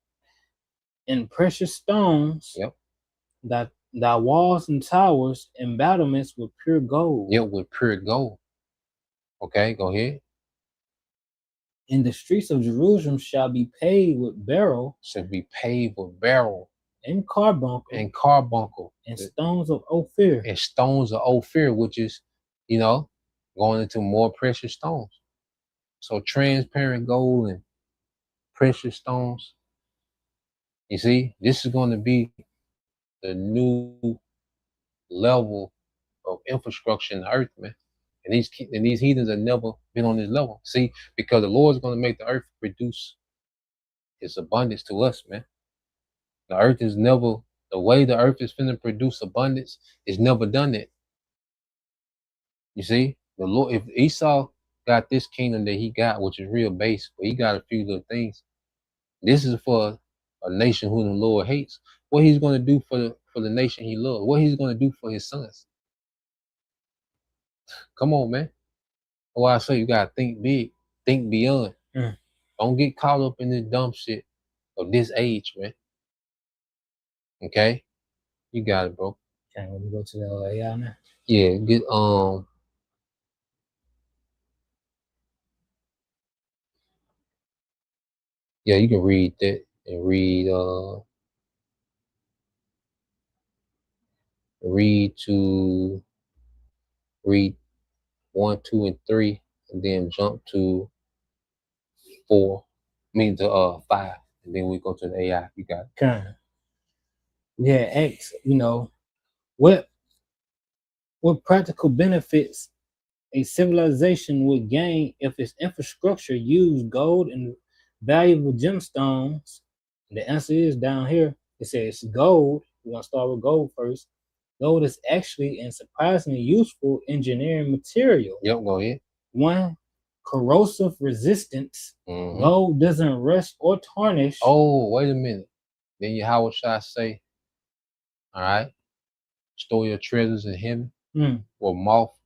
And precious stones. Yep. That thy walls and towers and battlements with pure gold. Yep, with pure gold. Okay, go ahead. And the streets of Jerusalem shall be paved with beryl. Shall be paved with beryl. And carbuncle. And carbuncle. And stones of Ophir. And stones of Ophir, which is, you know, going into more precious stones. So transparent gold and precious stones. You see, this is going to be the new level of infrastructure in the earth, man. And these heathens have never been on this level. See, because the Lord's going to make the earth produce its abundance to us, man. The earth is never, the way the earth is finna produce abundance is never done that. You see, the Lord, if Esau got this kingdom that he got, which is real base, but he got a few little things. This is for a nation who the Lord hates. What he's going to do for the nation he loves. What he's going to do for his sons. Come on, man. Well, I say you gotta think big, think beyond. Don't get caught up in this dumb shit of this age, man. Okay, you got it, bro. Okay, let me go to the AI now. Yeah, get Yeah, you can read that and read read 1, 2, and 3, and then jump to 4. I mean to 5, and then we go to the AI. You got it. Okay. We had X, you know, what practical benefits a civilization would gain if its infrastructure used gold and valuable gemstones The answer is down here. It says gold. We're gonna start with gold first. Gold is actually and surprisingly useful engineering material. Yep, go ahead. One, corrosive resistance. Mhm. Gold doesn't rust or tarnish. Oh, wait a minute. Then Yahweh Shai say, all right, store your treasures in heaven Mm. where moth,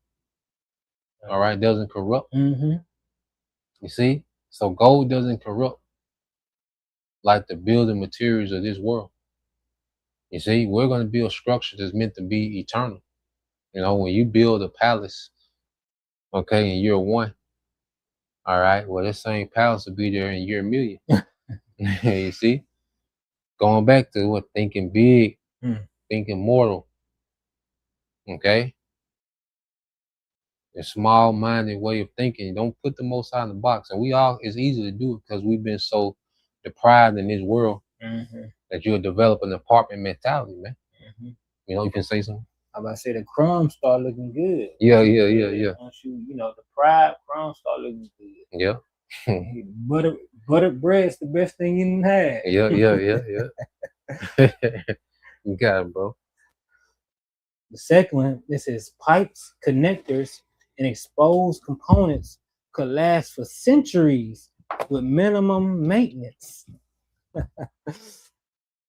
all right, doesn't corrupt. Mm-hmm. You see? So gold doesn't corrupt like the building materials of this world. You see, we're going to build structure that's meant to be eternal. You know, when you build a palace, okay, in year one, all right, well, this same palace will be there in year million. You see? Going back to what thinking big, thinking mortal, okay? A small-minded way of thinking. Don't put the Most High in the box. And it's easy to do it because we've been so deprived in this world that you'll develop an apartment mentality, man. You know, you can say something. I'm about to say the crumbs start looking good. Yeah. Once you know, the fried crumbs start looking good. Yeah. Buttered bread's the best thing you can have. Yeah. You got it, bro. The second one, this is pipes, connectors, and exposed components could last for centuries with minimum maintenance.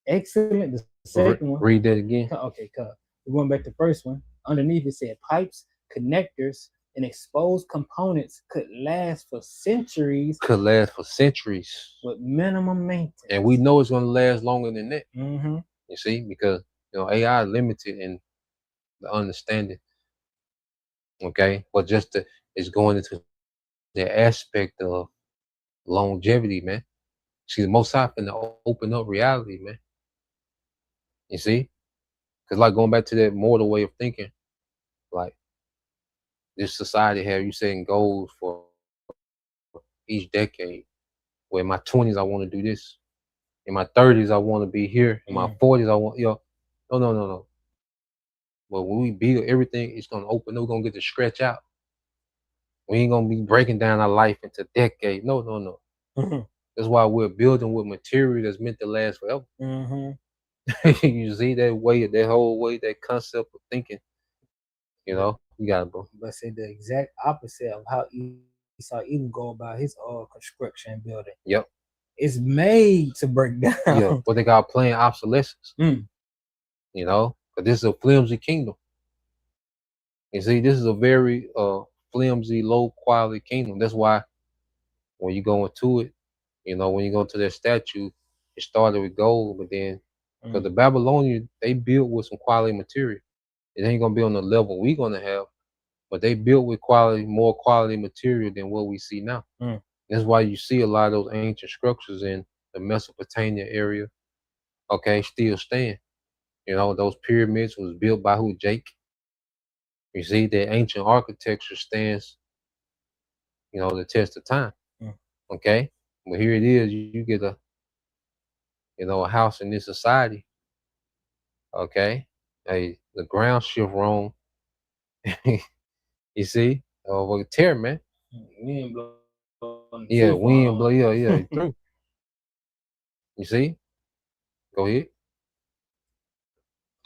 Excellent. The second one. Read that again. Okay, we're going back to the first one. Underneath it said pipes, connectors, and exposed components could last for centuries. Could last for centuries. With minimum maintenance. And we know it's going to last longer than that. Mm-hmm. You see, because you know AI is limited in the understanding. Okay, but it's going into the aspect of longevity, man. See, the Most High finna open up reality, man. You see, because like going back to that mortal way of thinking, like this society have you setting goals for each decade. Where in my 20s I want to do this, in my 30s I want to be here, in my 40s I want no. But when we build everything, it's gonna open. We're gonna get to stretch out. We ain't gonna be breaking down our life into decades. No. Mm-hmm. That's why we're building with material that's meant to last forever. Mm-hmm. You see that way, that whole way, that concept of thinking. You know, you got it, bro. But say the exact opposite of how Esau even go about his construction and building. Yep. It's made to break down. Yeah, what they got playing obsolescence. Mm. You know, but this is a flimsy kingdom. You see, this is a very flimsy, low quality kingdom. That's why when you go into it, you know, when you go to that statue, it started with gold, but then because the Babylonians, they built with some quality material. It ain't gonna be on the level we're gonna have, but they built with more quality material than what we see now. That's why you see a lot of those ancient structures in the Mesopotamia area, okay, still stand. You know, those pyramids was built by who? Jake. You see, the ancient architecture stands, you know, the test of time. Okay, but here it is. You get a house in this society. Okay, the ground shift wrong. You see, well, tear, man. Wind blow. Yeah, wind blow. Yeah, through. You see? Go ahead.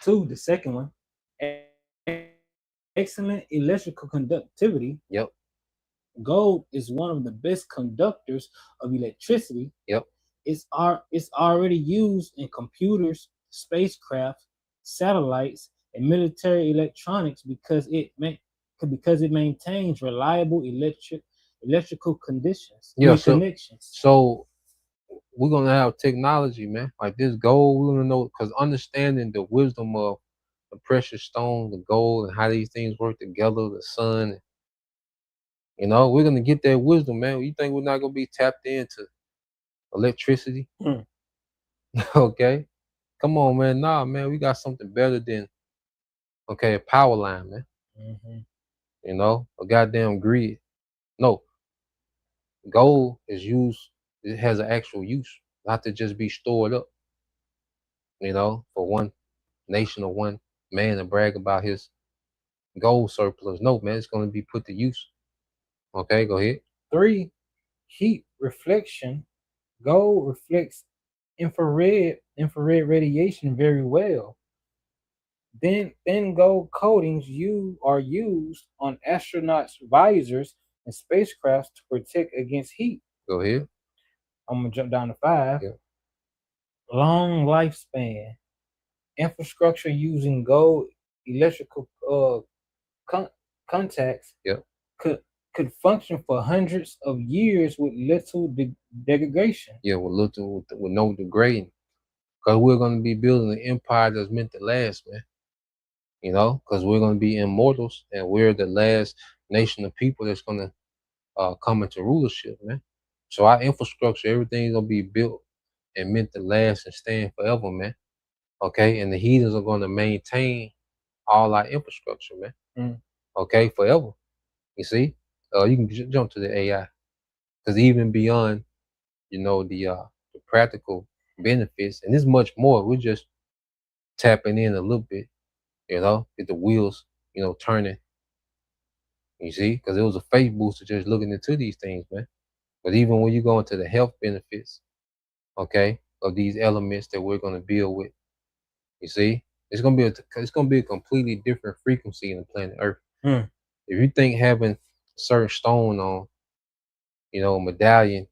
2, the second one. Excellent electrical conductivity. Yep. Gold is one of the best conductors of electricity. Yep. It's already used in computers, spacecraft, satellites, and military electronics because it maintains reliable electrical conditions. Connections. So we're gonna have technology, man. Like this gold, we're gonna know because understanding the wisdom of the precious stone, the gold, and how these things work together, the sun. You know, we're gonna get that wisdom, man. You think we're not gonna be tapped into electricity? Okay, come on, man. Nah, man, we got something better than a power line, man. You know, a goddamn grid. No, gold is used. It has an actual use, not to just be stored up. You know, for one nation or one man to brag about his gold surplus. No, man, it's gonna be put to use. Okay, go ahead. 3, heat reflection. Gold reflects infrared radiation very well. Then thin gold coatings are used on astronauts' visors and spacecrafts to protect against heat. Go ahead. I'm gonna jump down to 5. Yeah. Long lifespan. Infrastructure using gold electrical contacts Yep. could function for hundreds of years with little degradation. Yeah, with no degrading. Because we're going to be building an empire that's meant to last, man. You know, because we're going to be immortals, and we're the last nation of people that's going to come into rulership, man. So our infrastructure, everything's going to be built and meant to last and stand forever, man. Okay, and the heathens are going to maintain all our infrastructure, man. Mm. Okay, forever. You see, you can jump to the AI, because even beyond, you know, the practical benefits, and there's much more. We're just tapping in a little bit, you know, get the wheels, you know, turning. You see, because it was a faith booster just looking into these things, man. But even when you go into the health benefits, okay, of these elements that we're going to build with, you see, it's gonna be a completely different frequency in the planet Earth. Mm. If you think having certain stone on, you know, medallion,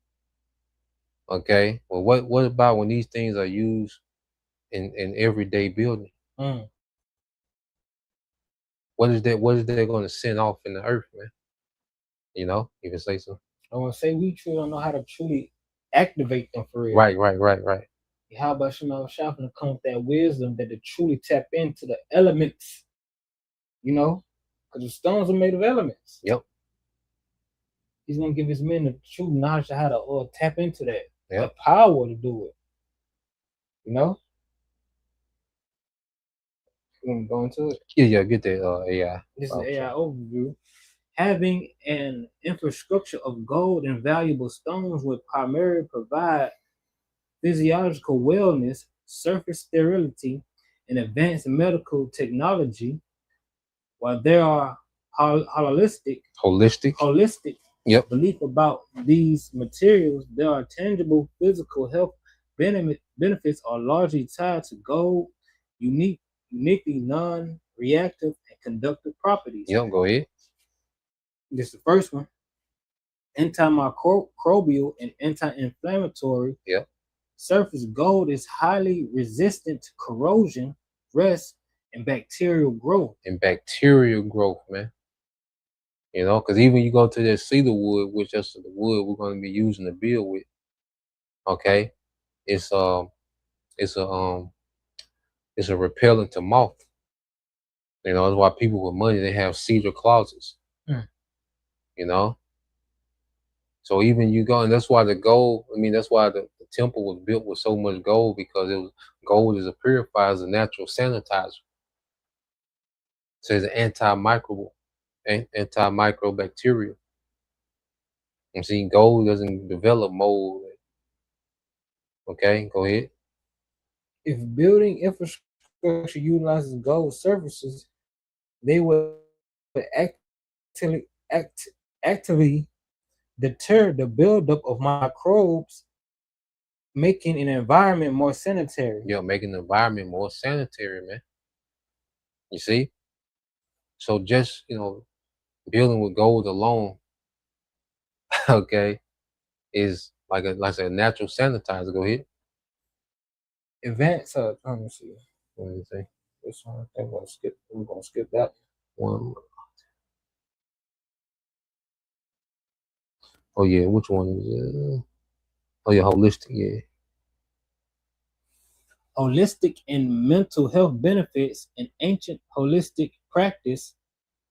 okay, well, what about when these things are used in everyday building? Mm. What is that going to send off in the earth, man? You know, you can say so. I want to say we truly don't know how to truly activate them for real. Right. How about Shemal Shopping to come with that wisdom that to truly tap into the elements, you know, because the stones are made of elements. Yep. He's gonna give his men the true knowledge of how to tap into that, Yep. the power to do it. You know. You want to go into it? Yeah. Get that AI. This is AI overview. Having an infrastructure of gold and valuable stones would primarily provide physiological wellness, surface sterility, and advanced medical technology, while there are holistic Yep. belief about these materials, there are tangible physical health benefits are largely tied to gold, uniquely non-reactive and conductive properties. Yep, go ahead. This is the first one. Antimicrobial and anti-inflammatory. Yep. Surface gold is highly resistant to corrosion, rust, and bacterial growth. Man. You know, because even you go to that cedar wood, which is the wood we're going to be using to build with. Okay, it's a repellent to moth. You know, that's why people with money, they have cedar closets. You know, so even you go, and that's why the gold. I mean, that's why the temple was built with so much gold, because gold is a purifier, as a natural sanitizer. So it's an antimicrobacterial. You see, gold doesn't develop mold. Okay, go ahead. If building infrastructure utilizes gold surfaces, they will actively deter the buildup of microbes, making an environment more sanitary. Yeah, making the environment more sanitary, man. You see? So just, you know, building with gold alone, okay, is like a natural sanitizer. Go ahead. Advanced, let me see. What do you say? This one, I think we're gonna skip that one. Oh yeah, which one is it? Oh yeah, holistic, yeah. Holistic and mental health benefits. In ancient holistic practice,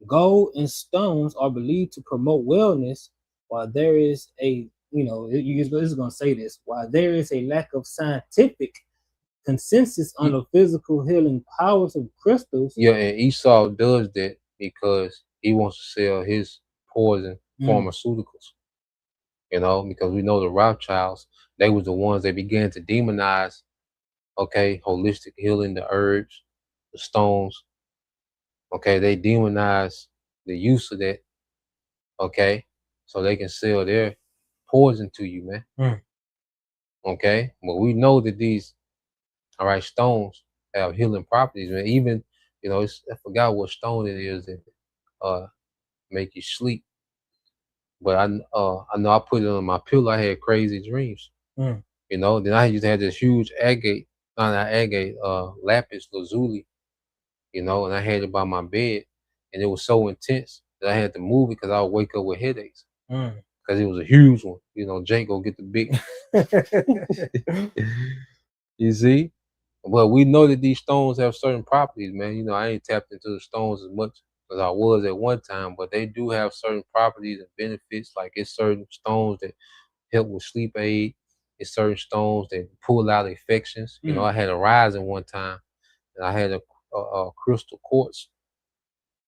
gold and stones are believed to promote wellness, while there is a, you know, this is going to say this, while there is a lack of scientific consensus on the physical healing powers of crystals. Yeah, and Esau does that because he wants to sell his poison pharmaceuticals. You know, because we know the Rothschilds, they was the ones that began to demonize, okay, holistic healing, the herbs, the stones. Okay, they demonize the use of that, okay, so they can sell their poison to you, man. Okay, but we know that these stones have healing properties, man. Even I forgot what stone it is that uh make you sleep. But I know I put it on my pillow. I had crazy dreams. Mm. Then I used to have this huge agate, not agate, lapis lazuli. And I had it by my bed, and it was so intense that I had to move it because I would wake up with headaches Mm. because it was a huge one. Jake go get the big. You see, but we know that these stones have certain properties, man. I ain't tapped into the stones as much as I was at one time, but they do have certain properties and benefits. Like it's certain stones that help with sleep aid. It's certain stones that pull out infections. I had a rising one time, and I had a crystal quartz,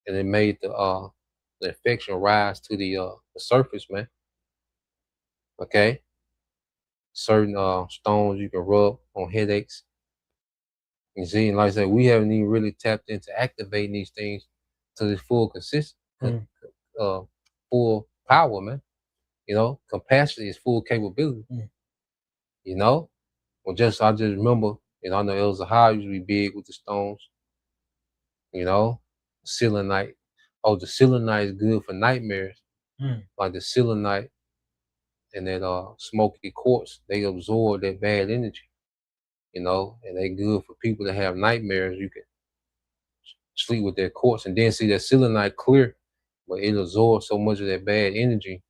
and it made the infection rise to the surface, man. Okay, certain stones you can rub on headaches. You see, and like I said, we haven't even really tapped into activating these things to this full Mm. full power, man. Capacity is full capability. Mm. Well, I just remember, I know Elza High used to be big with the stones. Selenite. Oh, the selenite is good for nightmares. Mm. Like the selenite and that smoky quartz, they absorb that bad energy. And they good for people that have nightmares. You can sleep with that quartz and then see that selenite clear, but it absorbs so much of that bad energy,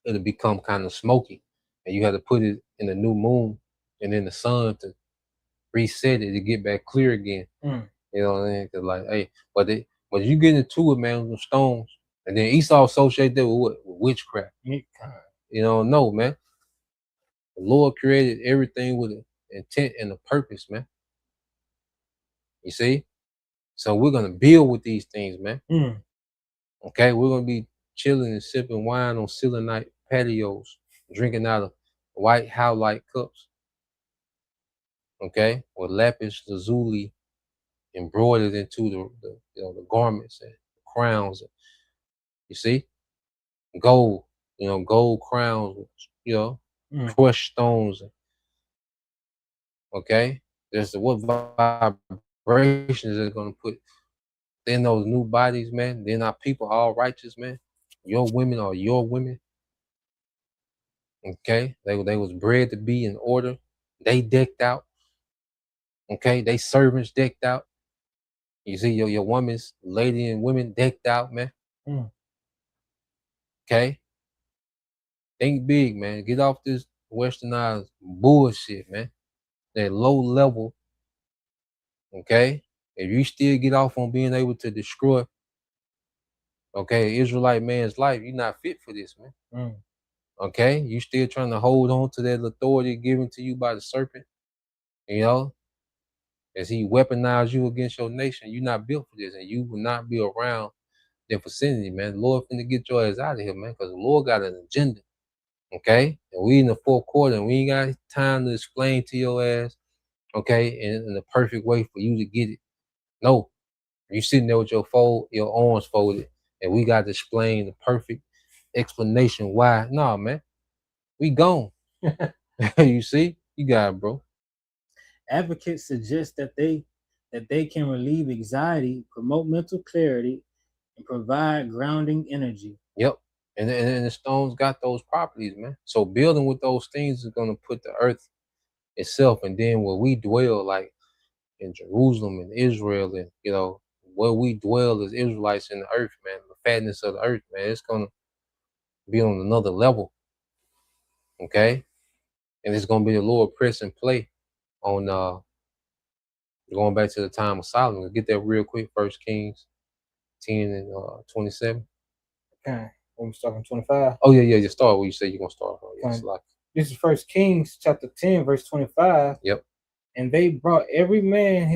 it'll become kind of smoky. And you have to put it in the new moon and in the sun to reset it to get back clear again. Mm. You know what I mean? Cause like, hey, but you get into it, man, with them stones, and then Esau associated that with what? With witchcraft. No, man. The Lord created everything with an intent and a purpose, man. You see? So we're gonna build with these things, man. Mm. Okay, we're gonna be chilling and sipping wine on selenite patios, drinking out of white howlite cups. Okay, with lapis lazuli embroidered into the garments and crowns. You see, gold, gold crowns, crushed stones. Okay, there's what vibrations is gonna put in those new bodies, man. Then our people all righteous, man. Your women are your women. Okay, they was bred to be in order. They decked out. Okay, they servants decked out. You see your woman's lady and women decked out, man. Mm. Okay, think big, man. Get off this westernized bullshit, man. That low level. Okay, if you still get off on being able to destroy, Israelite man's life, you're not fit for this, man. Mm. Okay, you still trying to hold on to that authority given to you by the serpent, as he weaponized you against your nation. You're not built for this, and you will not be around their vicinity, man. The Lord finna get your ass out of here, man, because the Lord got an agenda. Okay, and we in the fourth quarter, and we ain't got time to explain to your ass, in the perfect way for you to get it. No, you sitting there with your arms folded, and we got to explain the perfect explanation why. Nah, man, we gone. You see, you got it, bro. Advocates suggest that they can relieve anxiety, promote mental clarity, and provide grounding energy. Yep. And the stones got those properties, man. So building with those things is gonna put the earth itself, and then where we dwell, like in Jerusalem and Israel, and where we dwell as Israelites in the earth, man, the fatness of the earth, man, it's gonna be on another level. Okay? And it's gonna be the Lord press and play on going back to the time of Solomon. Get that real quick, 1 Kings 10 and 27. Okay. When we starting 25. Oh yeah, you start where you say you're gonna start. Oh, yeah, okay. This is 1 Kings chapter 10, verse 25. Yep. And they brought every man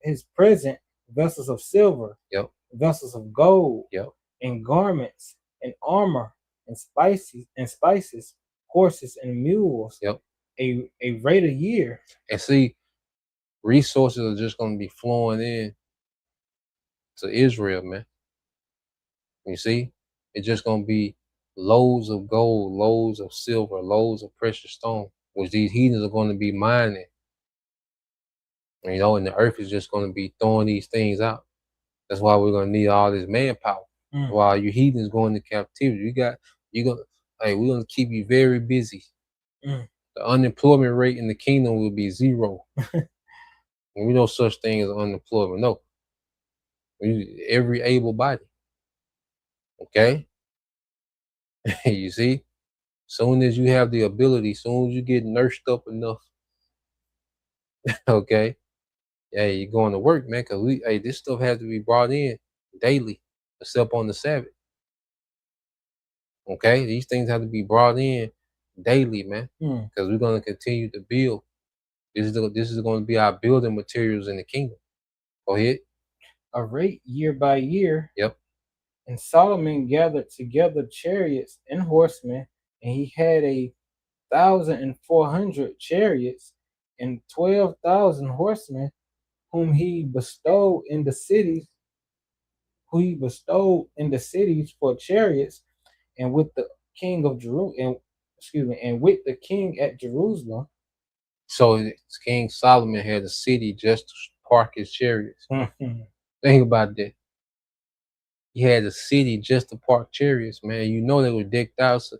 his present, vessels of silver, yep, vessels of gold, yep, and garments and armor and spices, horses and mules. Yep. A rate a year. And see, resources are just gonna be flowing in to Israel, man. You see, it's just gonna be loads of gold, loads of silver, loads of precious stone, which these heathens are going to be mining. You know, and the earth is just going to be throwing these things out. That's why we're going to need all this manpower. While you heathens go into captivity, we're going to keep you very busy. The unemployment rate in the kingdom will be 0. And we know such thing as unemployment. No. Every able body. Okay? You see? Soon as you have the ability, soon as you get nursed up enough, okay? Yeah, you're going to work, man, because this stuff has to be brought in daily, except on the Sabbath. Okay? These things have to be brought in daily, man, because we're going to continue to build. This is going to be our building materials in the kingdom. Go ahead. A rate year by year. Yep. And Solomon gathered together chariots and horsemen, and he had 1,400 chariots and 12,000 horsemen, whom he bestowed in the cities. For chariots, and with the king of Jerusalem, and with the king at Jerusalem. So King Solomon had a city just to park his chariots. Think about that. He had a city just to park chariots, man. You know they were decked out. So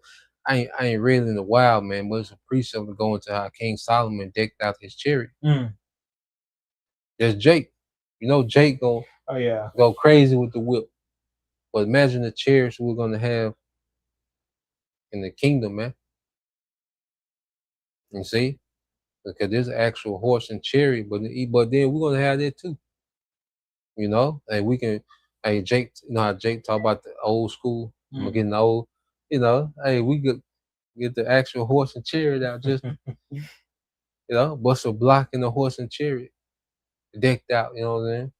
I ain't read in a while, man, but it's a precept to go into how King Solomon decked out his chariot. There's Jake. You know Jake go crazy with the whip. But imagine the chariots we're gonna have in the kingdom, man. You see? Because there's an actual horse and chariot, but then we're gonna have that too. You know, and we can. Hey, Jake, you know how Jake talk about the old school, getting old. You know, hey, we could get the actual horse and chariot out, just you know, bust a block in the horse and chariot, decked out. You know what I'm saying?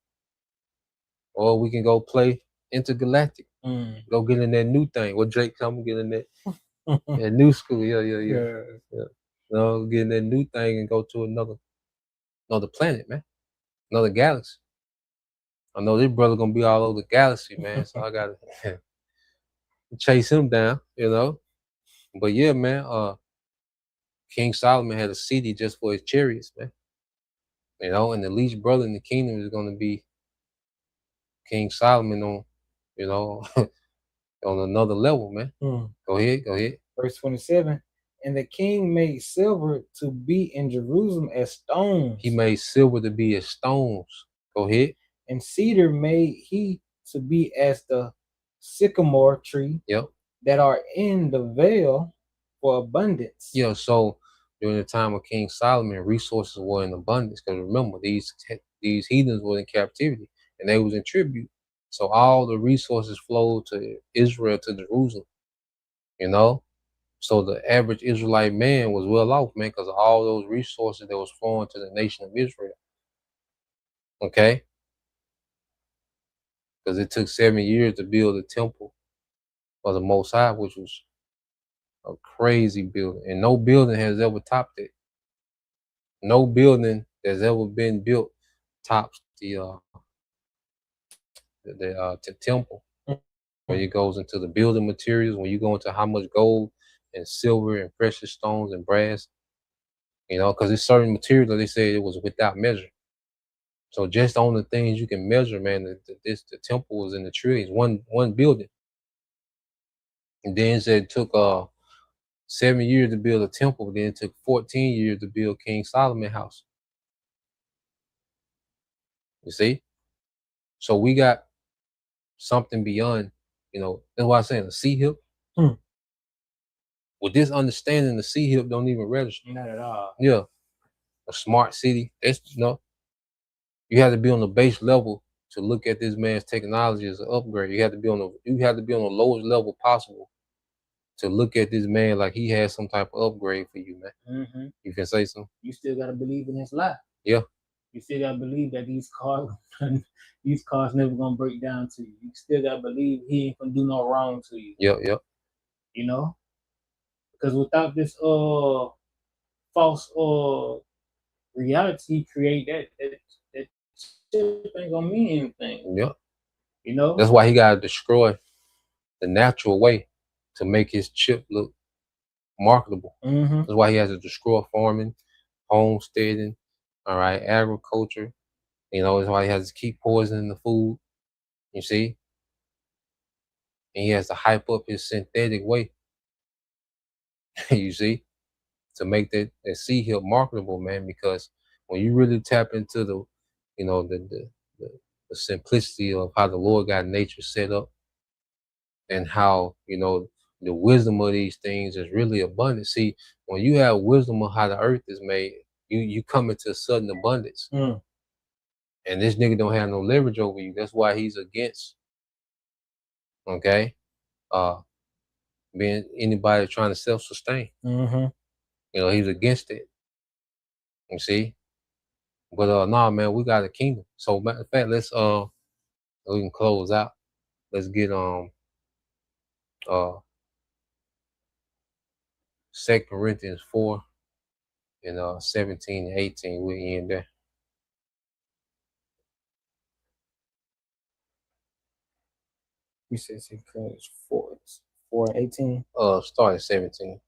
Or we can go play Intergalactic. Go get in that new thing. What Jake come get in that new school? Yeah. You know, get in that new thing and go to another planet, man, another galaxy. I know this brother gonna be all over the galaxy, man. So I gotta chase him down, you know. But yeah, man, King Solomon had a city just for his chariots, man. You know, and the least brother in the kingdom is gonna be King Solomon on, you know, on another level, man. Go ahead. Verse 27. And the king made silver to be in Jerusalem as stones. He made silver to be as stones. Go ahead. And cedar made he to be as the sycamore tree. Yep. That are in the vale for abundance. Yeah, so during the time of King Solomon, resources were in abundance. Because remember, these heathens were in captivity and they was in tribute. So all the resources flowed to Israel, to Jerusalem. You know? So the average Israelite man was well off, man, because of all those resources that was flowing to the nation of Israel. Okay? Because it took 7 years to build a temple for the Most High, which was a crazy building. And no building has ever topped it. No building that's ever been built tops the temple. When it goes into the building materials, when you go into how much gold and silver and precious stones and brass, you know, because it's certain material they say it was without measure. So just on the things you can measure, man, the temple was in the trillions, one building. And then it took 7 years to build a temple, then it took 14 years to build King Solomon house. You see? So we got something beyond, you know, that's why I'm saying a C-hip. With this understanding, the C-hip don't even register. Not at all. Yeah. A smart city. That's, you know, you have to be on the base level to look at this man's technology as an upgrade. You have to be on the lowest level possible to look at this man like he has some type of upgrade for you, man. You can say something. You still gotta believe in his life. Yeah. You still gotta believe that these cars never gonna break down to you. You still gotta believe he ain't gonna do no wrong to you. Yep. You know? Because without this false reality create that shit ain't gonna mean anything. Yep. You know? That's why he gotta destroy the natural way to make his chip look marketable. Mm-hmm. That's why he has to destroy farming, homesteading, all right, agriculture. You know, that's why he has to keep poisoning the food. You see? And he has to hype up his synthetic way. You see? To make that sea hill marketable, man, because when you really tap into the, you know, the simplicity of how the Lord got nature set up and how, you know, the wisdom of these things is really abundant. See, when you have wisdom of how the earth is made, you come into sudden abundance. Mm. And this nigga don't have no leverage over you. That's why he's against, okay, being anybody trying to self-sustain. Mm-hmm. You know, he's against it. You see? But nah, man, we got a kingdom. So matter of fact, let's we can close out. Let's get 2 Corinthians 4 and 17 and 18. We'll end there. You said 2 Corinthians 4 and 18. Start at 17.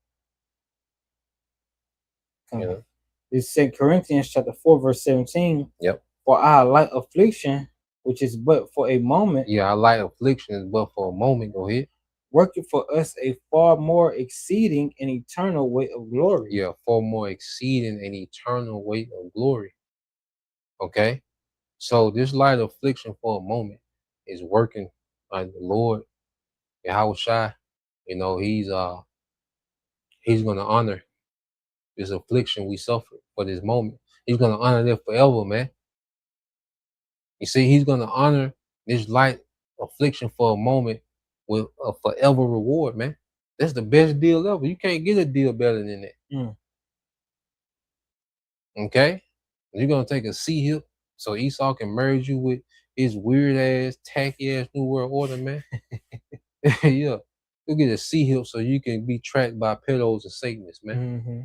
You know? It's 2 Corinthians chapter 4, verse 17. Yep. For our light affliction, which is but for a moment. Yeah, our light affliction is but for a moment. Go ahead. Working for us a far more exceeding and eternal weight of glory. Yeah, far more exceeding an eternal weight of glory. Okay? So this light affliction for a moment is working by the Lord. Yahweh Shai, you know, he's gonna honor this affliction we suffered for this moment. He's gonna honor it forever, man. You see, he's gonna honor this light affliction for a moment with a forever reward, man. That's the best deal ever. You can't get a deal better than that. Mm. Okay? You're gonna take a sea hip so Esau can merge you with his weird ass, tacky ass New World Order, man. Yeah. You get a sea hip so you can be tracked by pedos and Satanists, man. Mm-hmm.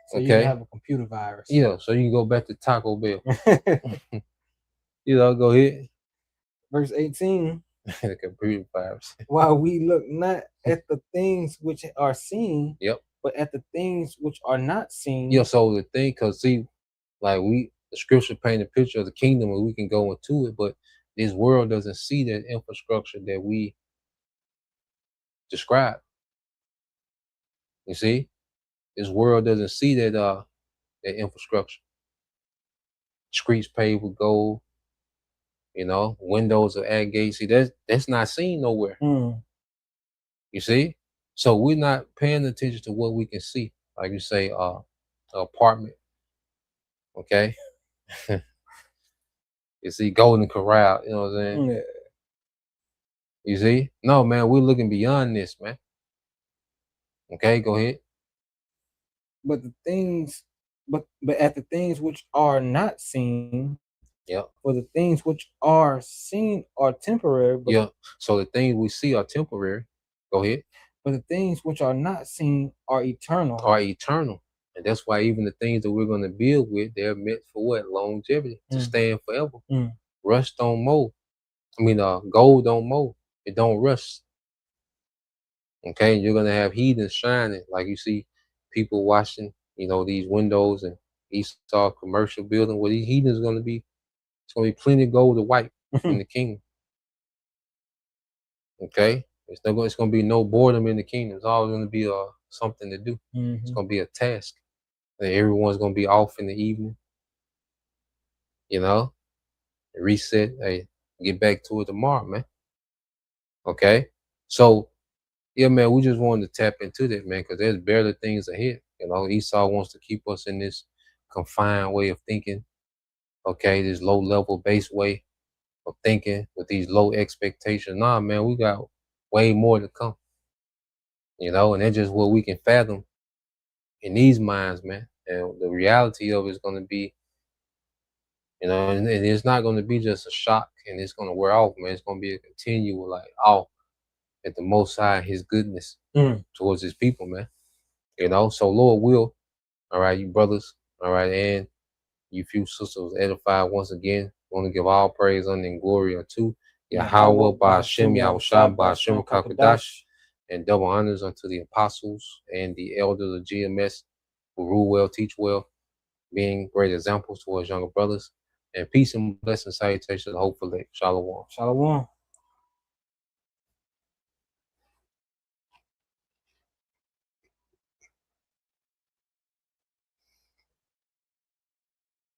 So okay. You can have a computer virus. Yeah, so you can go back to Taco Bell. You know, go ahead. Verse 18. The computer virus. While we look not at the things which are seen, yep, but at the things which are not seen. Yeah, so the thing, cause see, like the scripture paint a picture of the kingdom and we can go into it, but this world doesn't see that infrastructure that we describe. You see? This world doesn't see that that infrastructure. Streets paved with gold, you know, windows of ad gates. See, that's not seen nowhere. Mm. You see? So we're not paying attention to what we can see. Like you say, apartment. Okay. You see Golden Corral, you know what I'm saying? Yeah. You see? No, man, we're looking beyond this, man. Okay, go ahead. But the things, but at the things which are not seen, yep. For the things which are seen are temporary. But yeah. So the things we see are temporary. Go ahead. But the things which are not seen are eternal. And that's why even the things that we're going to build with, they're meant for what? Longevity, to stand forever. Rust don't mold. I mean, gold don't mold. It don't rust. Okay, and you're going to have heathens shining. Like you see people watching, you know, these windows and Esau commercial building where these heathens going to be. It's going to be plenty of gold to wipe in the kingdom. Okay, it's going to be no boredom in the kingdom. It's always going to be something to do. It's going to be a task. And everyone's going to be off in the evening. You know, reset. Hey, get back to it tomorrow, man. Okay, so yeah, man, we just wanted to tap into that, man, because there's better things ahead. You know, Esau wants to keep us in this confined way of thinking. Okay, this low level base way of thinking with these low expectations. Nah, man, we got way more to come. You know, and that's just what we can fathom in these minds, man. And the reality of it is going to be, you know, and it's not going to be just a shock and it's going to wear off, man. It's going to be a continual, like, awe at the Most High, His goodness towards His people, man. You know, so Lord will, all right, you brothers, all right, and you few sisters edified once again. Want to give all praise, honor, and glory unto Yahweh, Ba'ashem, Yahushua, Ba'ashem, Kakadash. and double honors unto the apostles and the elders of GMS who rule well, teach well, being great examples towards younger brothers. And peace and blessings, salutations, hopefully. Shalom. Shalom.